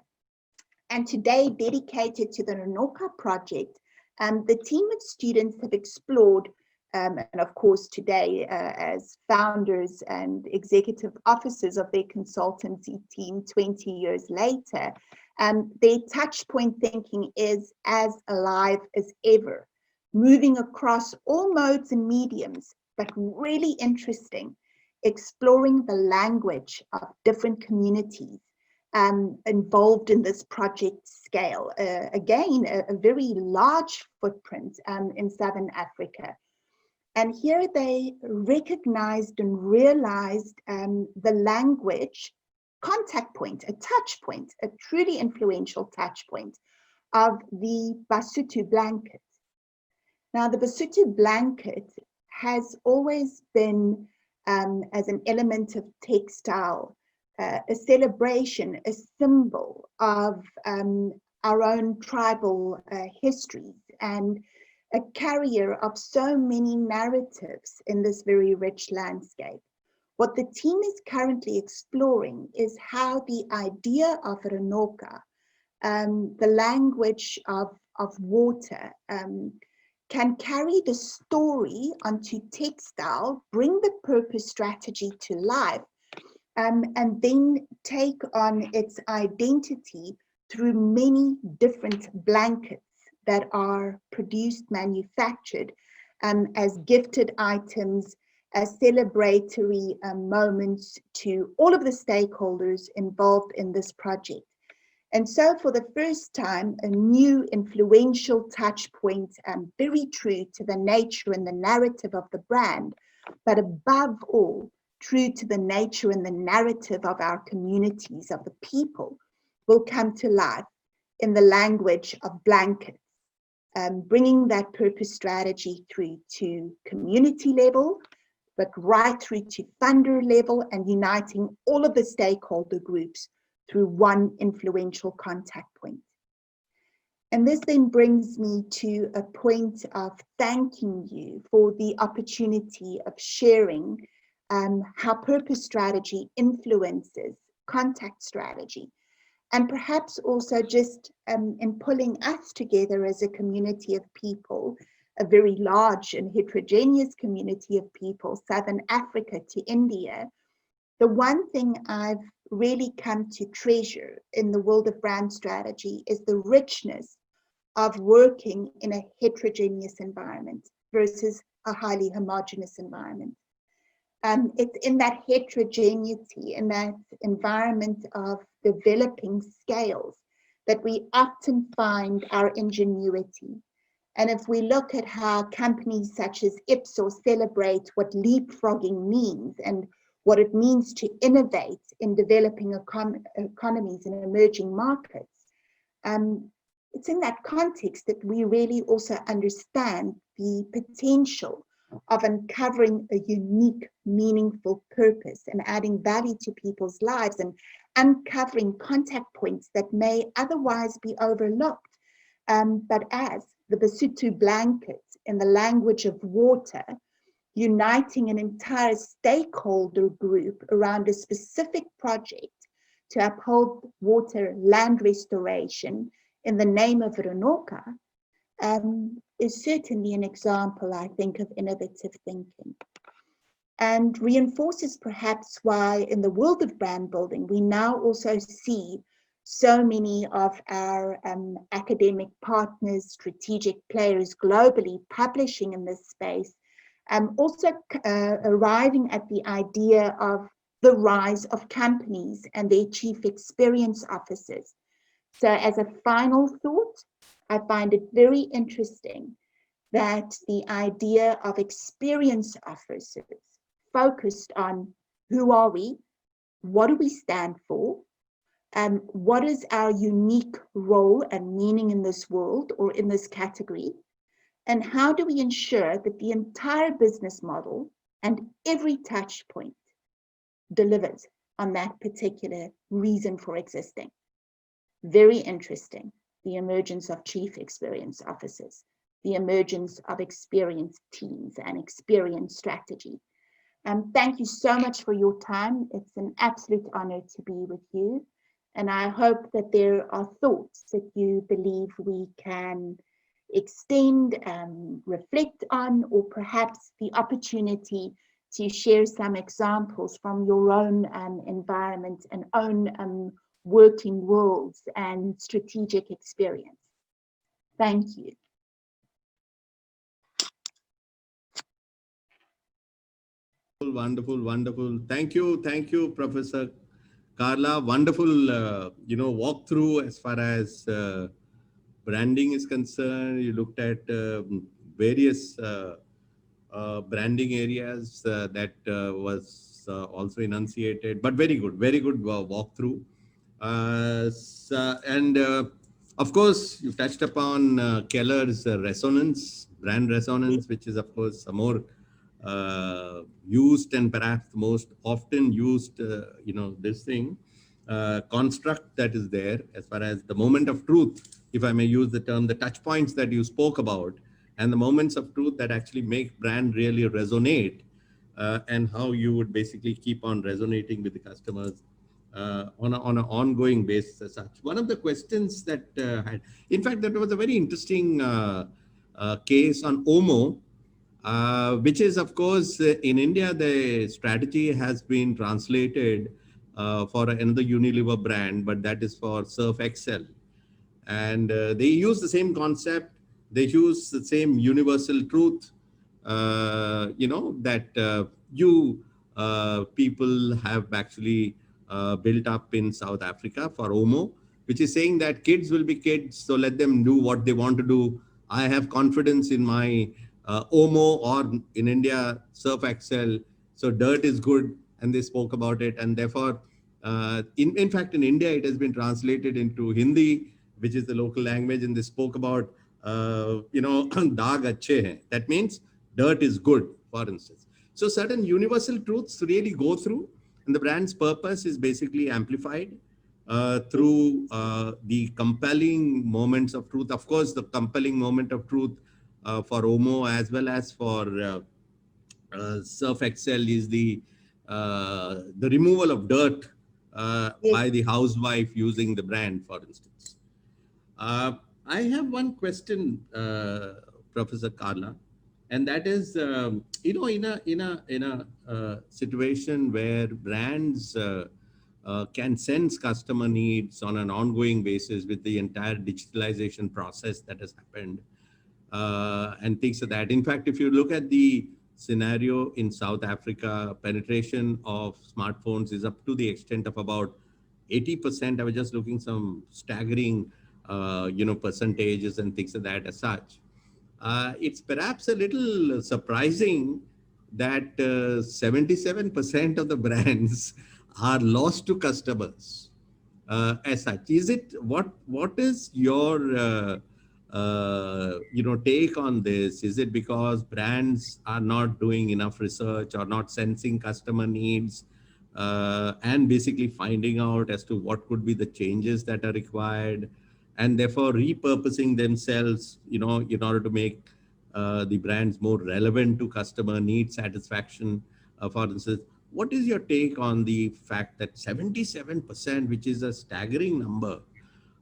And today, dedicated to the Renoka project, the team of students have explored, and of course today as founders and executive officers of their consultancy team 20 years later, their touch point thinking is as alive as ever, moving across all modes and mediums, but really interesting, exploring the language of different communities involved in this project scale. Again, a very large footprint in Southern Africa. And here they recognized and realized the language contact point, a touch point, a truly influential touch point of the Basotho blanket. Now, the Basotho blanket has always been, as an element of textile, a celebration, a symbol of our own tribal histories, and a carrier of so many narratives in this very rich landscape. What the team is currently exploring is how the idea of Renoka, the language of water, can carry the story onto textile, bring the purpose strategy to life, and then take on its identity through many different blankets that are produced, manufactured as gifted items, as celebratory moments to all of the stakeholders involved in this project. And so for the first time, a new influential touch point, very true to the nature and the narrative of the brand, but above all, true to the nature and the narrative of our communities, of the people, will come to life in the language of blankets, bringing that purpose strategy through to community level, but right through to funder level, and uniting all of the stakeholder groups through one influential contact point. And this then brings me to a point of thanking you for the opportunity of sharing how purpose strategy influences contact strategy, and perhaps also just in pulling us together as a community of people, a very large and heterogeneous community of people, Southern Africa to India. The one thing I've really come to treasure in the world of brand strategy is the richness of working in a heterogeneous environment versus a highly homogeneous environment. It's in that heterogeneity, in that environment of developing scales, that we often find our ingenuity. And if we look at how companies such as Ipsos celebrate what leapfrogging means and what it means to innovate in developing economies in emerging markets, it's in that context that we really also understand the potential of uncovering a unique, meaningful purpose and adding value to people's lives, and uncovering contact points that may otherwise be overlooked. But as the Basotho blanket in the language of water, uniting an entire stakeholder group around a specific project to uphold water land restoration in the name of Renoka, is certainly an example, I think, of innovative thinking, and reinforces perhaps why in the world of brand building, we now also see so many of our academic partners, strategic players globally publishing in this space, also arriving at the idea of the rise of companies and their chief experience officers. So as a final thought, I find it very interesting that the idea of experience officers focused on who are we, what do we stand for, what is our unique role and meaning in this world or in this category, and how do we ensure that the entire business model and every touch point delivers on that particular reason for existing. Very interesting, the emergence of chief experience officers, the emergence of experienced teams and experience strategy. Thank you so much for your time. It's an absolute honor to be with you. And I hope that there are thoughts that you believe we can extend, reflect on, or perhaps the opportunity to share some examples from your own environment and own working worlds and strategic experience. Thank you. Wonderful, wonderful. Thank you, Professor Carla. Wonderful, walkthrough as far as branding is concerned. You looked at various branding areas that was also enunciated, but very good walkthrough. And of course, you touched upon Keller's resonance, brand resonance, which is of course a more used and perhaps most often used, this thing, construct that is there as far as the moment of truth, if I may use the term, the touch points that you spoke about, and the moments of truth that actually make brand really resonate, and how you would basically keep on resonating with the customers on an ongoing basis as such. One of the questions that in fact, that was a very interesting case on Omo, which is, of course, in India, the strategy has been translated for another Unilever brand, but that is for Surf Excel. And they use the same concept. They use the same universal truth, that people have actually built up in South Africa for Omo, which is saying that kids will be kids, so let them do what they want to do. I have confidence in my Omo, or in India, Surf Excel. So dirt is good, and they spoke about it. And therefore, in fact, in India, it has been translated into Hindi, which is the local language, and they spoke about, daag achhe hain. That means dirt is good, for instance. So certain universal truths really go through, and the brand's purpose is basically amplified through the compelling moments of truth. Of course, the compelling moment of truth for Omo as well as for Surf Excel is the removal of dirt by the housewife using the brand, for instance. I have one question, Professor Carla, and that is, in a situation where brands can sense customer needs on an ongoing basis with the entire digitalization process that has happened, and things like that. In fact, if you look at the scenario in South Africa, penetration of smartphones is up to the extent of about 80%. I was just looking some staggering, percentages and things like that as such. It's perhaps a little surprising that 77% of the brands are lost to customers as such. Is it, what is your take on this? Is it because brands are not doing enough research or not sensing customer needs, and basically finding out as to what could be the changes that are required, and therefore repurposing themselves, in order to make the brands more relevant to customer need satisfaction. For instance, what is your take on the fact that 77%, which is a staggering number,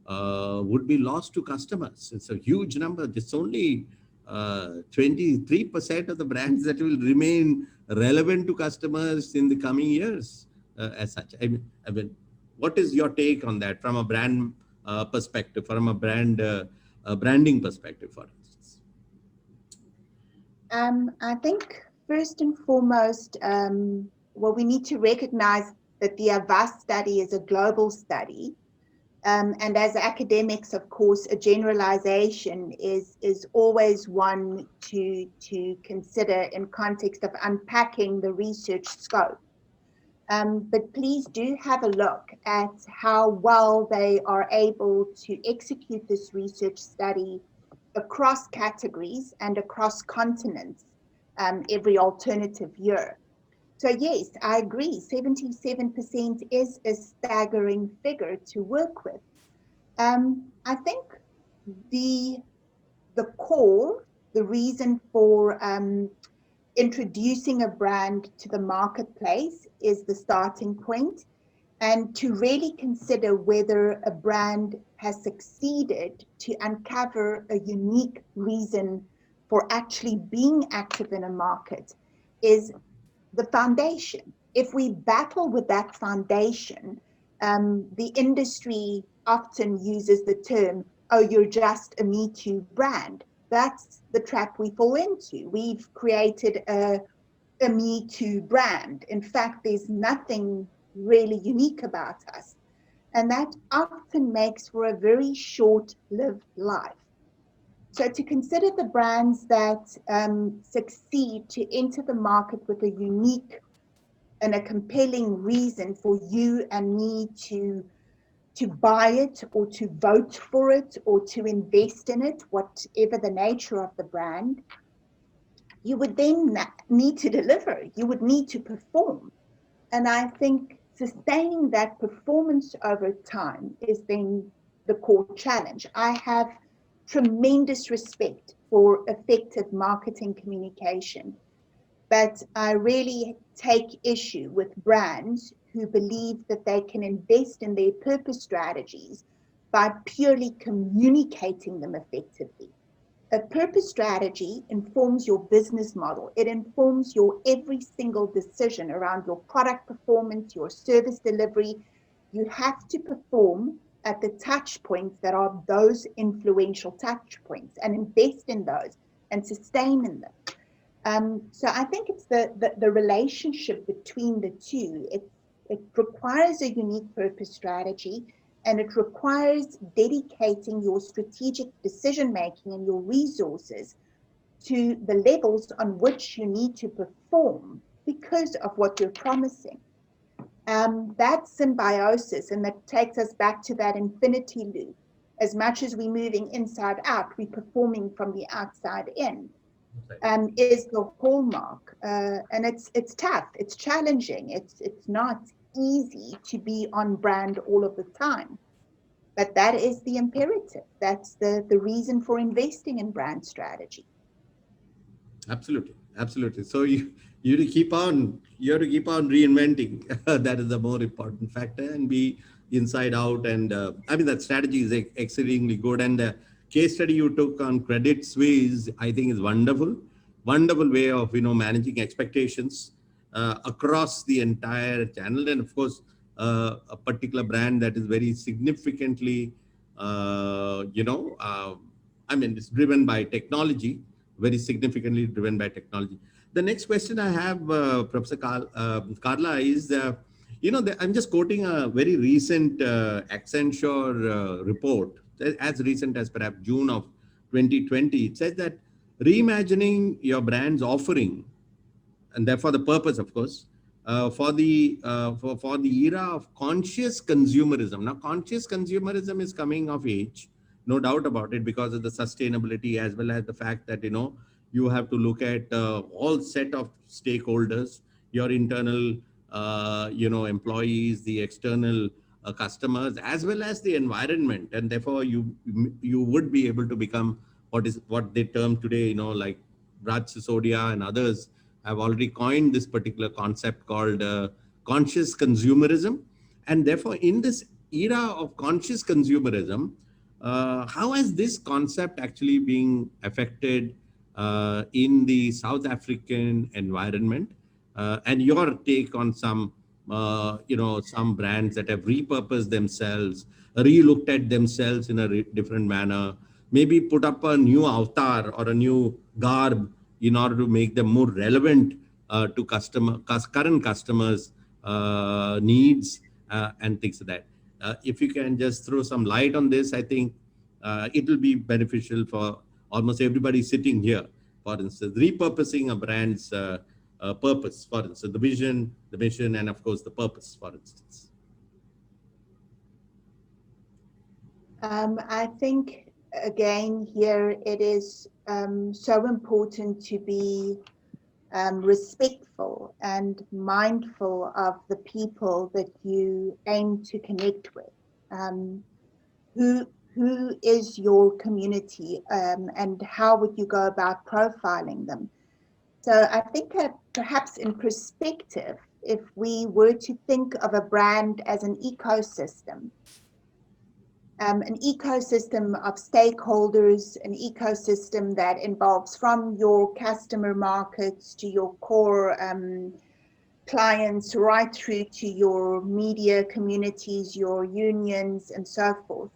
would be lost to customers? It's a huge number. It's only 23% of the brands that will remain relevant to customers in the coming years as such. I mean, what is your take on that from a brand perspective, from a branding perspective, for instance? I think first and foremost, well, we need to recognize that the Avast study is a global study. And as academics, of course, a generalization is always one to consider in context of unpacking the research scope. But please do have a look at how well they are able to execute this research study across categories and across continents every alternative year. So yes, I agree, 77% is a staggering figure to work with. I think the core, the reason for introducing a brand to the marketplace is the starting point, and to really consider whether a brand has succeeded to uncover a unique reason for actually being active in a market is the foundation. If we battle with that foundation, the industry often uses the term, oh, you're just a Me Too brand. That's the trap we fall into. We've created a Me Too brand. In fact, there's nothing really unique about us. And that often makes for a very short-lived life. So to consider the brands that succeed to enter the market with a unique and a compelling reason for you and me to buy it or to vote for it or to invest in it, whatever the nature of the brand, you would then need to deliver. You would need to perform. And I think sustaining that performance over time is then the core challenge. I have tremendous respect for effective marketing communication, but I really take issue with brands who believe that they can invest in their purpose strategies by purely communicating them effectively. A purpose strategy informs your business model. It informs your every single decision around your product performance, your service delivery. You have to perform at the touch points that are those influential touch points and invest in those and sustain in them. So I think it's the relationship between the two. It requires a unique purpose strategy, and it requires dedicating your strategic decision-making and your resources to the levels on which you need to perform because of what you're promising. That symbiosis, and that takes us back to that infinity loop. As much as we're moving inside out, we're performing from the outside in, is the hallmark. And it's tough, it's challenging, it's not easy to be on brand all of the time. But that is the imperative. That's the reason for investing in brand strategy. Absolutely, absolutely. So you to keep on reinventing. That is the more important factor, and be inside out. And I mean, that strategy is exceedingly good. And the case study you took on Credit Suisse, I think, is wonderful. Wonderful way of managing expectations across the entire channel, and of course, a particular brand that is very significantly, I mean, it's driven by technology, very significantly driven by technology. The next question I have, Professor Carla, is, I'm just quoting a very recent Accenture report, as recent as perhaps June of 2020. It says that reimagining your brand's offering, and therefore the purpose, of course, for the era of conscious consumerism. Now, conscious consumerism is coming of age, no doubt about it, because of the sustainability, as well as the fact that you have to look at all set of stakeholders, your internal employees, the external customers, as well as the environment, and therefore you would be able to become what they term today like Raj Sisodia and others have already coined this particular concept called conscious consumerism. And therefore, in this era of conscious consumerism, how has this concept actually being affected in the South African environment? And your take on some, some brands that have repurposed themselves, re-looked at themselves in a different manner, maybe put up a new avatar or a new garb in order to make them more relevant to current customers' needs and things like that. If you can just throw some light on this, I think it will be beneficial for almost everybody sitting here. For instance, repurposing a brand's purpose, for instance, the vision, the mission, and of course the purpose, for instance. I think again here it is so important to be respectful and mindful of the people that you aim to connect with. Who is your community, and how would you go about profiling them? So I think perhaps in perspective, if we were to think of a brand as an ecosystem of stakeholders, an ecosystem that involves from your customer markets to your core clients, right through to your media communities, your unions, and so forth.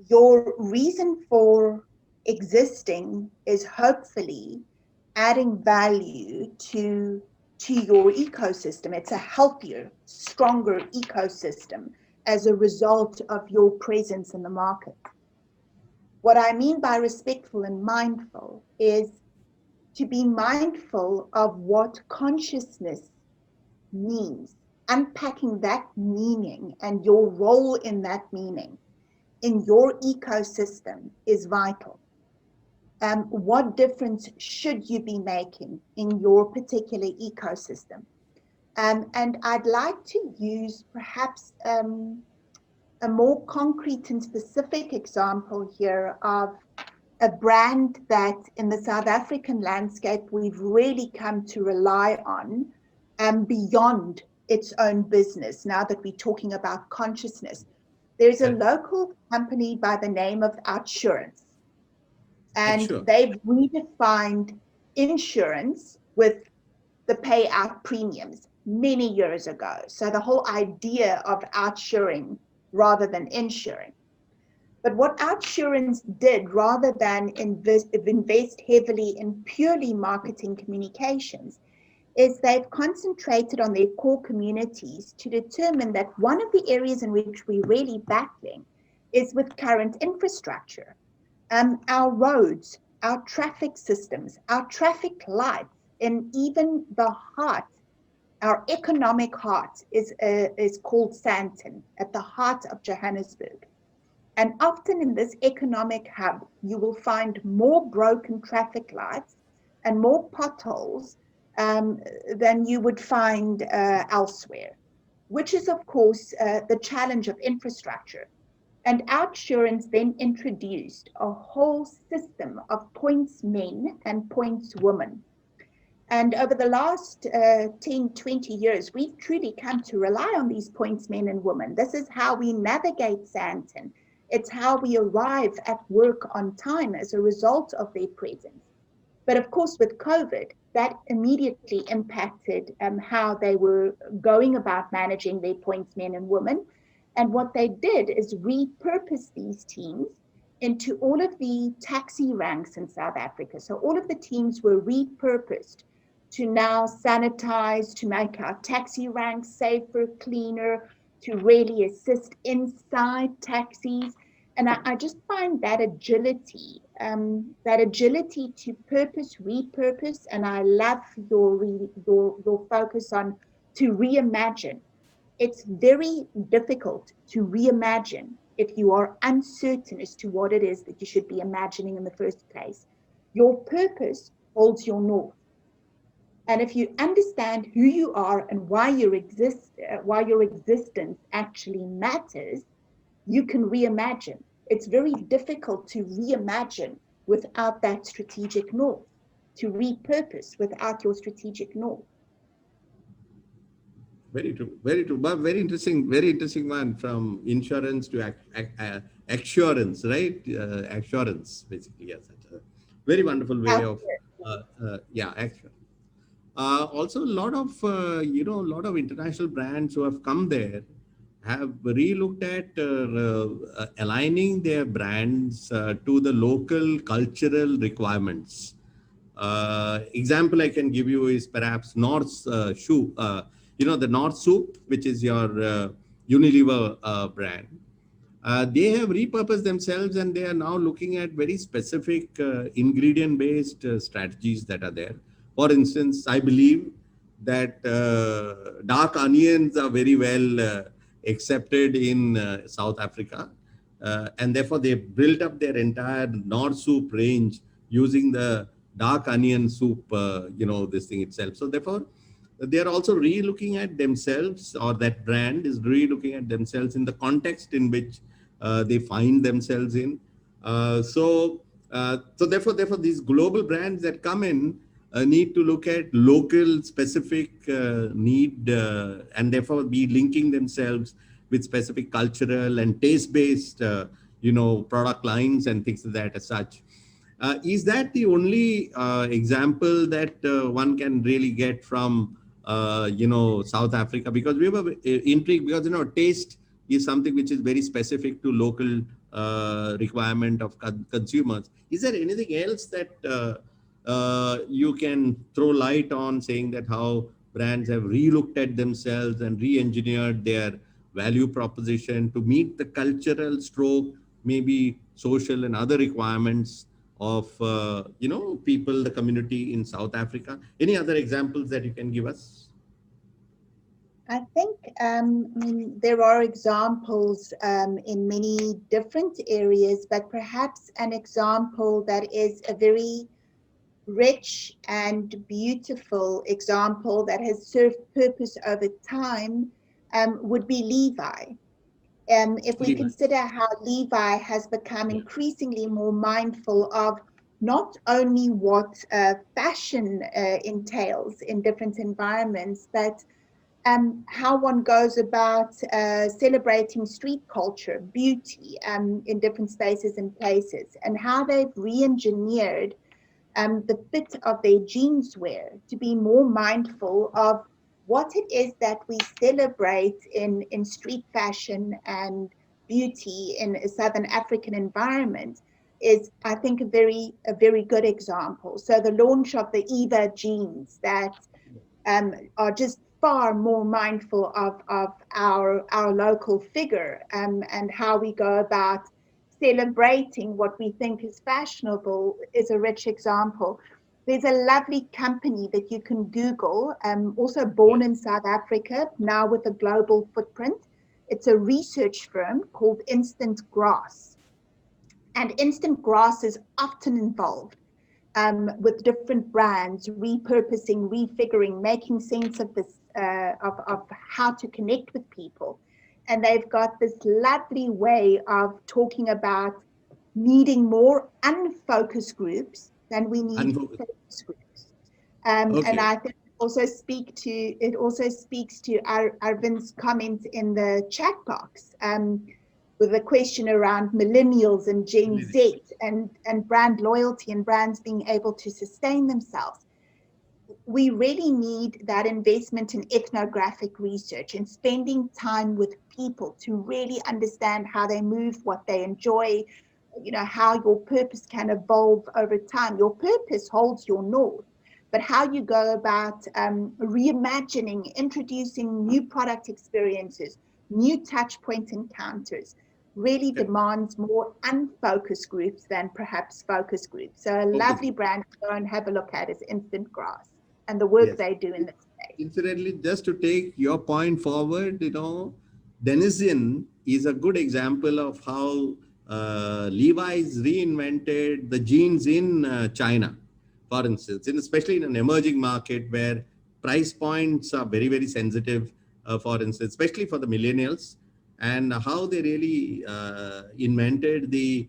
Your reason for existing is hopefully adding value to your ecosystem. It's a healthier, stronger ecosystem as a result of your presence in the market. What I mean by respectful and mindful is to be mindful of what consciousness means, unpacking that meaning and your role in that meaning in your ecosystem is vital. What difference should you be making in your particular ecosystem? And I'd like to use perhaps a more concrete and specific example here of a brand that in the South African landscape we've really come to rely on beyond its own business, now that we're talking about consciousness. There's a local company by the name of Outsurance, and they've redefined insurance with the payout premiums many years ago. So the whole idea of outsuring rather than insuring. But what Outsurance did, rather than invest heavily in purely marketing communications, is they've concentrated on their core communities to determine that one of the areas in which we're really battling is with current infrastructure. Our roads, our traffic systems, our traffic lights, and even the heart, our economic heart is called Sandton, at the heart of Johannesburg. And often in this economic hub, you will find more broken traffic lights and more potholes than you would find elsewhere, which is, of course, the challenge of infrastructure. And Outsurance then introduced a whole system of points men and points women. And over the last 10, 20 years, we've truly come to rely on these points men and women. This is how we navigate Sandton. It's how we arrive at work on time as a result of their presence. But of course, with COVID, that immediately impacted how they were going about managing their points men and women. And what they did is repurpose these teams into all of the taxi ranks in South Africa. So all of the teams were repurposed to now sanitize, to make our taxi ranks safer, cleaner, to really assist inside taxis. And I just find that agility to purpose, repurpose, and I love your focus on to reimagine. It's very difficult to reimagine if you are uncertain as to what it is that you should be imagining in the first place. Your purpose holds your north. And if you understand who you are and why your existence actually matters, you can reimagine. It's very difficult to reimagine without that strategic north. to repurpose without your strategic north. Very true, very true. But very interesting one, from insurance to assurance, right? Assurance, basically. Yes, that's a very wonderful way of, yeah, action. Also, a lot of a lot of international brands who have come there have relooked at aligning their brands to the local cultural requirements. Example I can give you is perhaps North's shoe, the North soup, which is your Unilever brand. They have repurposed themselves, and they are now looking at very specific ingredient-based strategies that are there. For instance, I believe that dark onions are very well accepted in South Africa, and therefore they built up their entire North soup range using the dark onion soup, this thing itself. So therefore, they are also re-looking at themselves, or that brand is re-looking at themselves in the context in which they find themselves in. So therefore, these global brands that come in need to look at local specific need, and therefore be linking themselves with specific cultural and taste-based, product lines and things like that as such. Is that the only example that one can really get from, South Africa? Because we were intrigued, because, taste is something which is very specific to local requirement of consumers. Is there anything else that you can throw light on, saying that how brands have re-looked at themselves and re-engineered their value proposition to meet the cultural stroke, maybe social and other requirements of people, the community in South Africa? Any other examples that you can give us? I think there are examples in many different areas, but perhaps an example that is a very rich and beautiful example that has served purpose over time would be Levi. If we consider how Levi has become increasingly more mindful of not only what fashion entails in different environments, but how one goes about celebrating street culture, beauty in different spaces and places, and how they've re-engineered the fit of their jeanswear to be more mindful of what it is that we celebrate in street fashion and beauty in a Southern African environment is, I think, a very good example. So the launch of the Eva jeans that are just far more mindful of our local figure and how we go about celebrating what we think is fashionable is a rich example. There's a lovely company that you can Google, also born in South Africa, now with a global footprint. It's a research firm called Instant Grass. And Instant Grass is often involved with different brands, repurposing, refiguring, making sense of this, of how to connect with people. And they've got this lovely way of talking about needing more unfocused groups than we need focus groups. And I think it also speaks to Arvind's comment in the chat box with a question around millennials and Gen Z and brand loyalty and brands being able to sustain themselves. We really need that investment in ethnographic research and spending time with people to really understand how they move, what they enjoy, how your purpose can evolve over time. Your purpose holds your north, but how you go about reimagining, introducing new product experiences, new touch point encounters, really demands more unfocused groups than perhaps focus groups. So a lovely brand to go and have a look at is Instant Grass and the work they do in this space. Incidentally, just to take your point forward, Denizen is a good example of how Levi's reinvented the jeans in China, for instance, especially in an emerging market where price points are very, very sensitive, for instance, especially for the millennials, and how they really invented the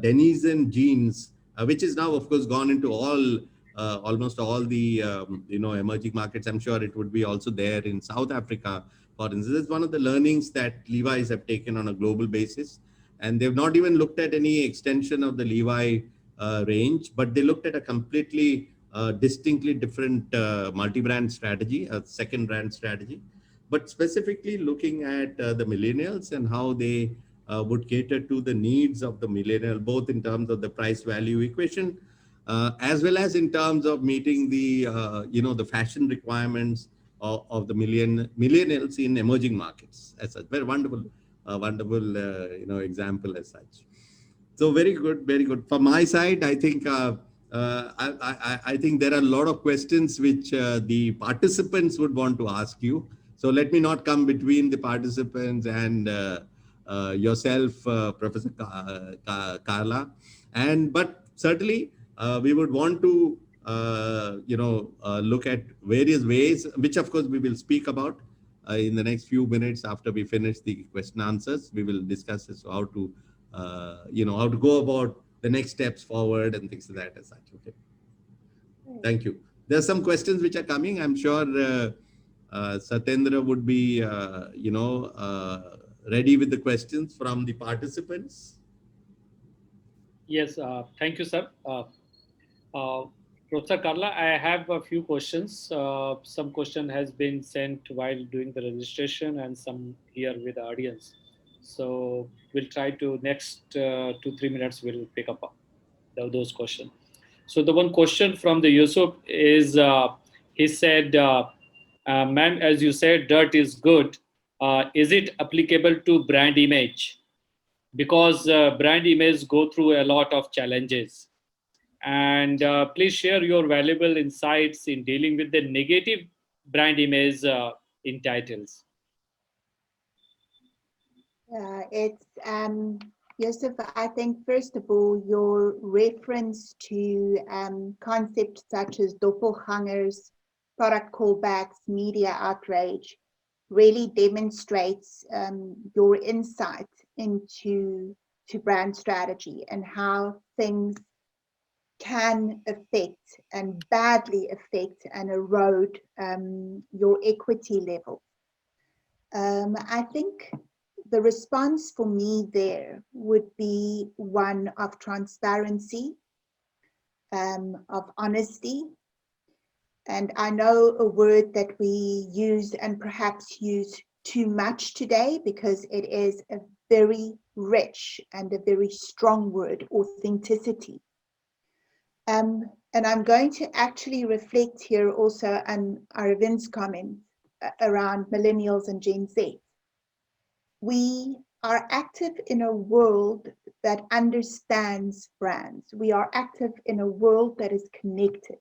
Denizen jeans, which is now, of course, gone into all almost all the emerging markets. I'm sure it would be also there in South Africa, for instance. It's one of the learnings that Levi's have taken on a global basis, and they've not even looked at any extension of the Levi range, but they looked at a completely distinctly different multi-brand strategy, a second brand strategy, but specifically looking at the millennials and how they would cater to the needs of the millennial, both in terms of the price value equation, as well as in terms of meeting the the fashion requirements of the millennials in emerging markets. As such, very wonderful, wonderful example as such. So very good, very good. From my side, I think I think there are a lot of questions which the participants would want to ask you. So let me not come between the participants and yourself, Professor Carla. But certainly we would want to look at various ways, which of course we will speak about in the next few minutes after we finish the question answers. We will discuss as to how to how to go about the next steps forward and things like that as such. Okay. Thank you. There are some questions which are coming. I'm sure Satendra would be, ready with the questions from the participants. Yes, thank you, sir. Professor Carla, I have a few questions. Some question has been sent while doing the registration and some here with the audience. So we'll try to next 2-3 minutes, we'll pick up those questions. So the one question from the Yusuf is, he said, ma'am, as you said, dirt is good. Is it applicable to brand image? Because brand image go through a lot of challenges. And please share your valuable insights in dealing with the negative brand image in titles. It's Yusuf, I think first of all, your reference to concepts such as doppelgangers, product callbacks, media outrage really demonstrates your insight into brand strategy and how things can affect and badly affect and erode your equity level. I think the response for me there would be one of transparency, of honesty. And I know a word that we use and perhaps use too much today because it is a very rich and a very strong word, authenticity. And I'm going to actually reflect here also on Arvind's comment around millennials and Gen Z. We are active in a world that understands brands. We are active in a world that is connected.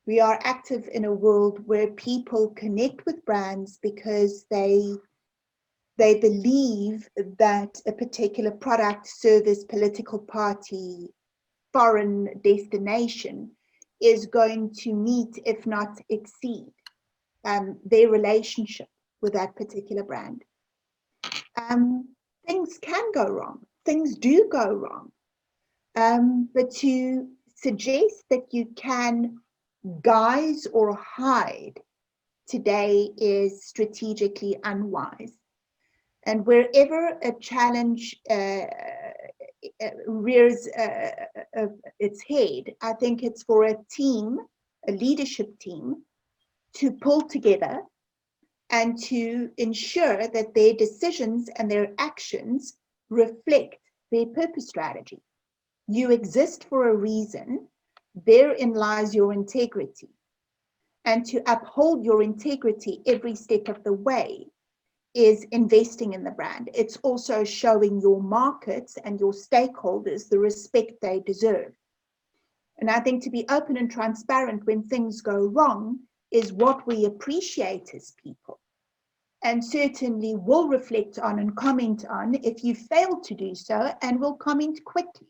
We are active in a world where people connect with brands because they believe that a particular product, service, political party, foreign destination is going to meet, if not exceed, their relationship with that particular brand. Things can go wrong. Things do go wrong. But to suggest that you can guise or hide today is strategically unwise. And wherever a challenge rears its head, I think it's for a team, a leadership team, to pull together and to ensure that their decisions and their actions reflect their purpose strategy. You exist for a reason. Therein lies your integrity. And to uphold your integrity every step of the way is investing in the brand. It's also showing your markets and your stakeholders the respect they deserve. And I think to be open and transparent when things go wrong is what we appreciate as people, and certainly will reflect on and comment on if you fail to do so, and will comment quickly.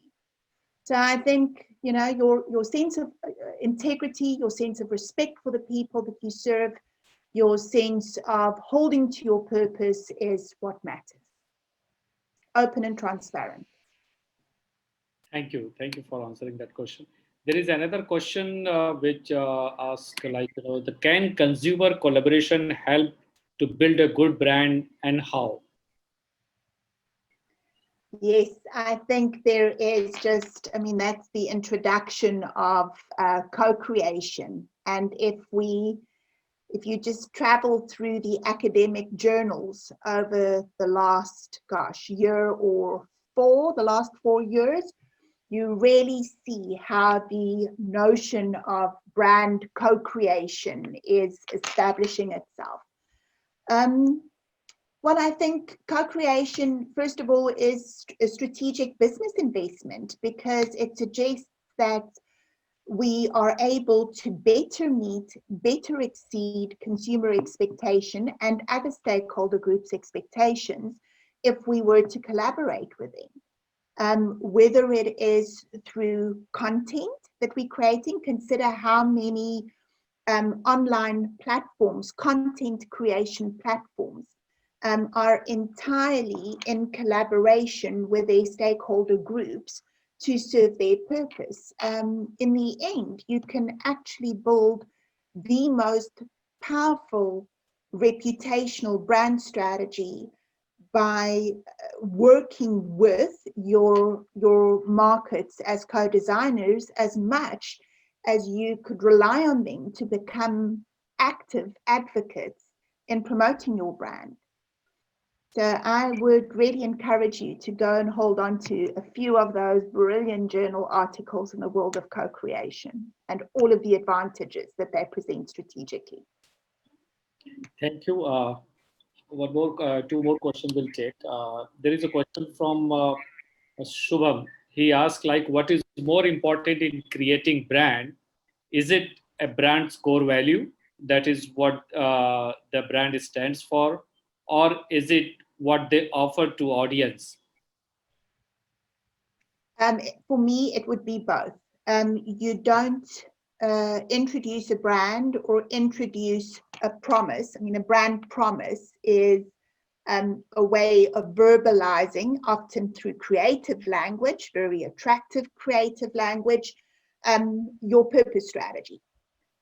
So I think, your sense of integrity, your sense of respect for the people that you serve, your sense of holding to your purpose is what matters. Open and transparent. Thank you. Thank you for answering that question. There is another question which asks, like, can consumer collaboration help to build a good brand, and how? Yes, I think there is just, I mean, that's the introduction of co-creation. And if you just travel through the academic journals over the last, year or the last 4 years, you really see how the notion of brand co-creation is establishing itself. Well, I think co-creation, first of all, is a strategic business investment because it suggests that we are able to better meet, better exceed consumer expectation and other stakeholder groups' expectations if we were to collaborate with them. Whether it is through content that we're creating, consider how many online platforms, content creation platforms, are entirely in collaboration with their stakeholder groups to serve their purpose. In the end, you can actually build the most powerful reputational brand strategy by working with your markets as co-designers as much as you could rely on them to become active advocates in promoting your brand. So I would really encourage you to go and hold on to a few of those brilliant journal articles in the world of co-creation and all of the advantages that they present strategically. Thank you. Two more questions we'll take. There is a question from Shubham. He asked, like, what is more important in creating brand? Is it a brand's core value? That is what the brand stands for, or is it what they offer to audience? For me, it would be both. You don't introduce a brand or introduce a promise. I mean, a brand promise is a way of verbalizing, often through creative language, very attractive creative language, your purpose strategy.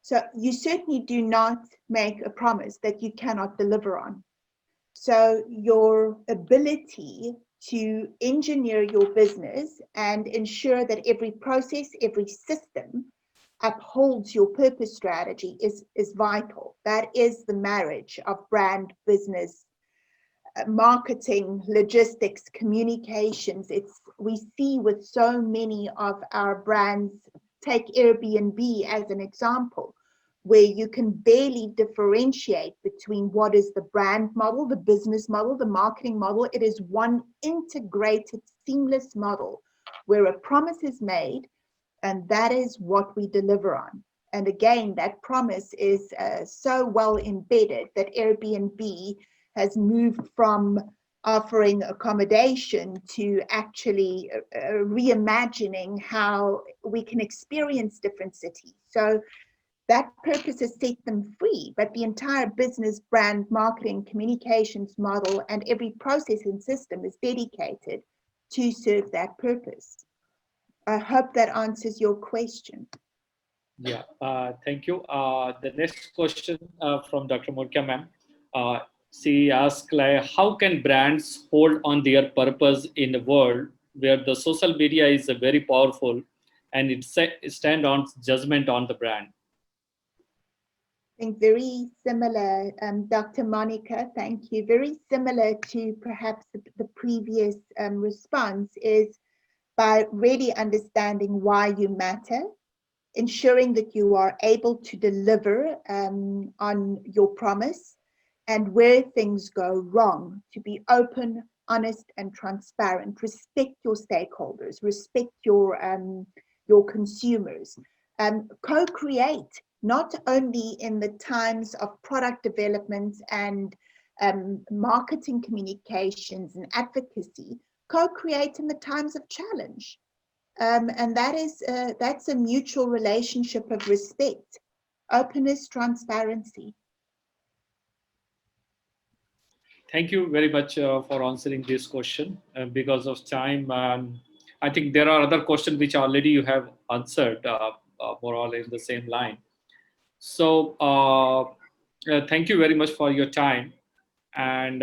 So you certainly do not make a promise that you cannot deliver on. So your ability to engineer your business and ensure that every process, every system upholds your purpose strategy is vital. That is the marriage of brand, business, marketing, logistics, communications. We see with so many of our brands, take Airbnb as an example, where you can barely differentiate between what is the brand model, the business model, the marketing model. It is one integrated, seamless model where a promise is made, and that is what we deliver on. And again, that promise is so well embedded that Airbnb has moved from offering accommodation to actually reimagining how we can experience different cities. So that purpose has set them free, but the entire business, brand, marketing, communications model, and every process and system is dedicated to serve that purpose. I hope that answers your question. Yeah, thank you. The next question from Dr. Murkia ma'am. She asked, like, how can brands hold on their purpose in a world where the social media is very powerful and it stand on judgment on the brand? I think very similar, Dr. Monica, thank you. Very similar to perhaps the previous response is by really understanding why you matter, ensuring that you are able to deliver on your promise, and where things go wrong, to be open, honest, and transparent. Respect your stakeholders, respect your consumers. Co-create, not only in the times of product development and marketing communications and advocacy, co-create in the times of challenge. And that's a mutual relationship of respect, openness, transparency. Thank you very much for answering this question. Because of time, I think there are other questions which already you have answered, more or less in the same line. So thank you very much for your time. And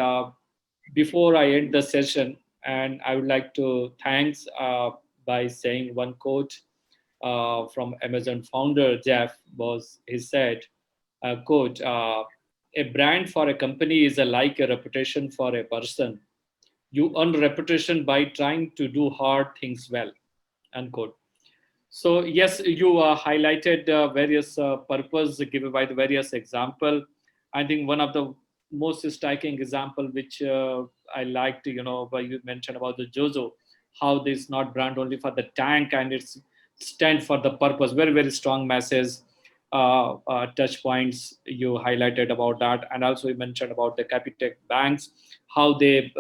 before I end the session, and I would like to thanks by saying one quote from Amazon founder Jeff was, he said, quote, a brand for a company is like a reputation for a person. You earn reputation by trying to do hard things well, unquote. So yes, you highlighted various purpose given by the various example. I think one of the most striking example which I liked, where you mentioned about the Jojo, how this not brand only for the tank and it's stand for the purpose. Very very strong message. Touch points you highlighted about that, and also you mentioned about the Capitec banks, how they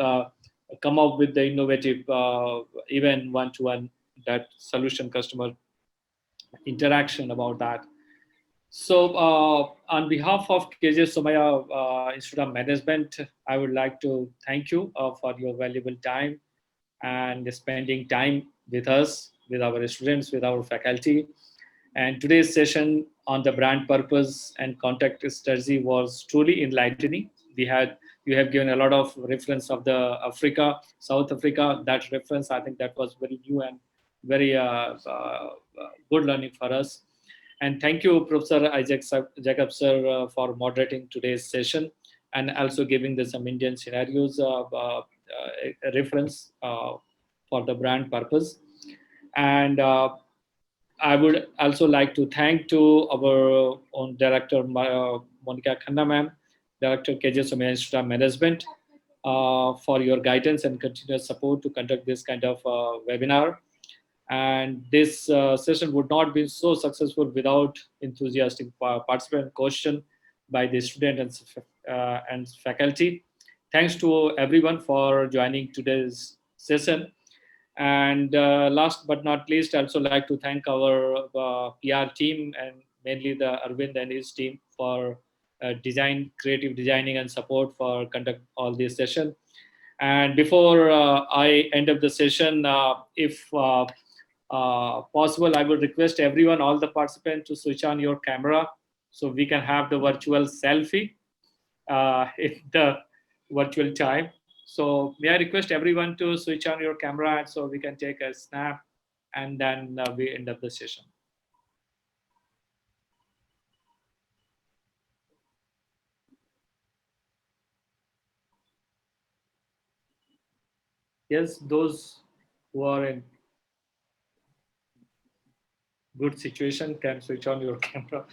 come up with the innovative even one-to-one that solution customer interaction about that. So, on behalf of KJ Somaiya Institute of Management, I would like to thank you for your valuable time and spending time with us, with our students, with our faculty. And today's session on the brand purpose and contact strategy was truly enlightening. You have given a lot of reference of the Africa, South Africa. That reference, I think that was very new and very good learning for us. And thank you, Professor Isaac Jacob sir, for moderating today's session and also giving the some Indian scenarios a reference for the brand purpose. And I would also like to thank to our own director, Monica Khanna ma'am, Director KJ Somaiya Institute of Management, for your guidance and continuous support to conduct this kind of webinar. And this session would not be so successful without enthusiastic participant question by the student and faculty. Thanks to everyone for joining today's session. And last but not least, I also like to thank our PR team and mainly the Arvind and his team for creative designing and support for conduct all this session. And before I end up the session, if possible, I would request everyone, all the participants, to switch on your camera so we can have the virtual selfie in the virtual time. So may I request everyone to switch on your camera so we can take a snap and then we end up the session. Yes, those who are in good situation can switch on your camera.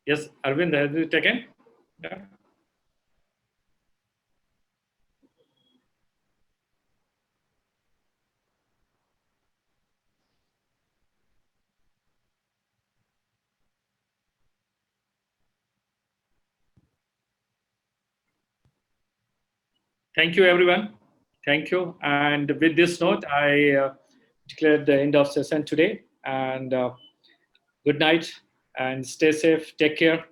Yes, Arvind, have you taken? Yeah. Thank you, everyone. Thank you. And with this note, I declare the end of session today. And good night and stay safe. Take care.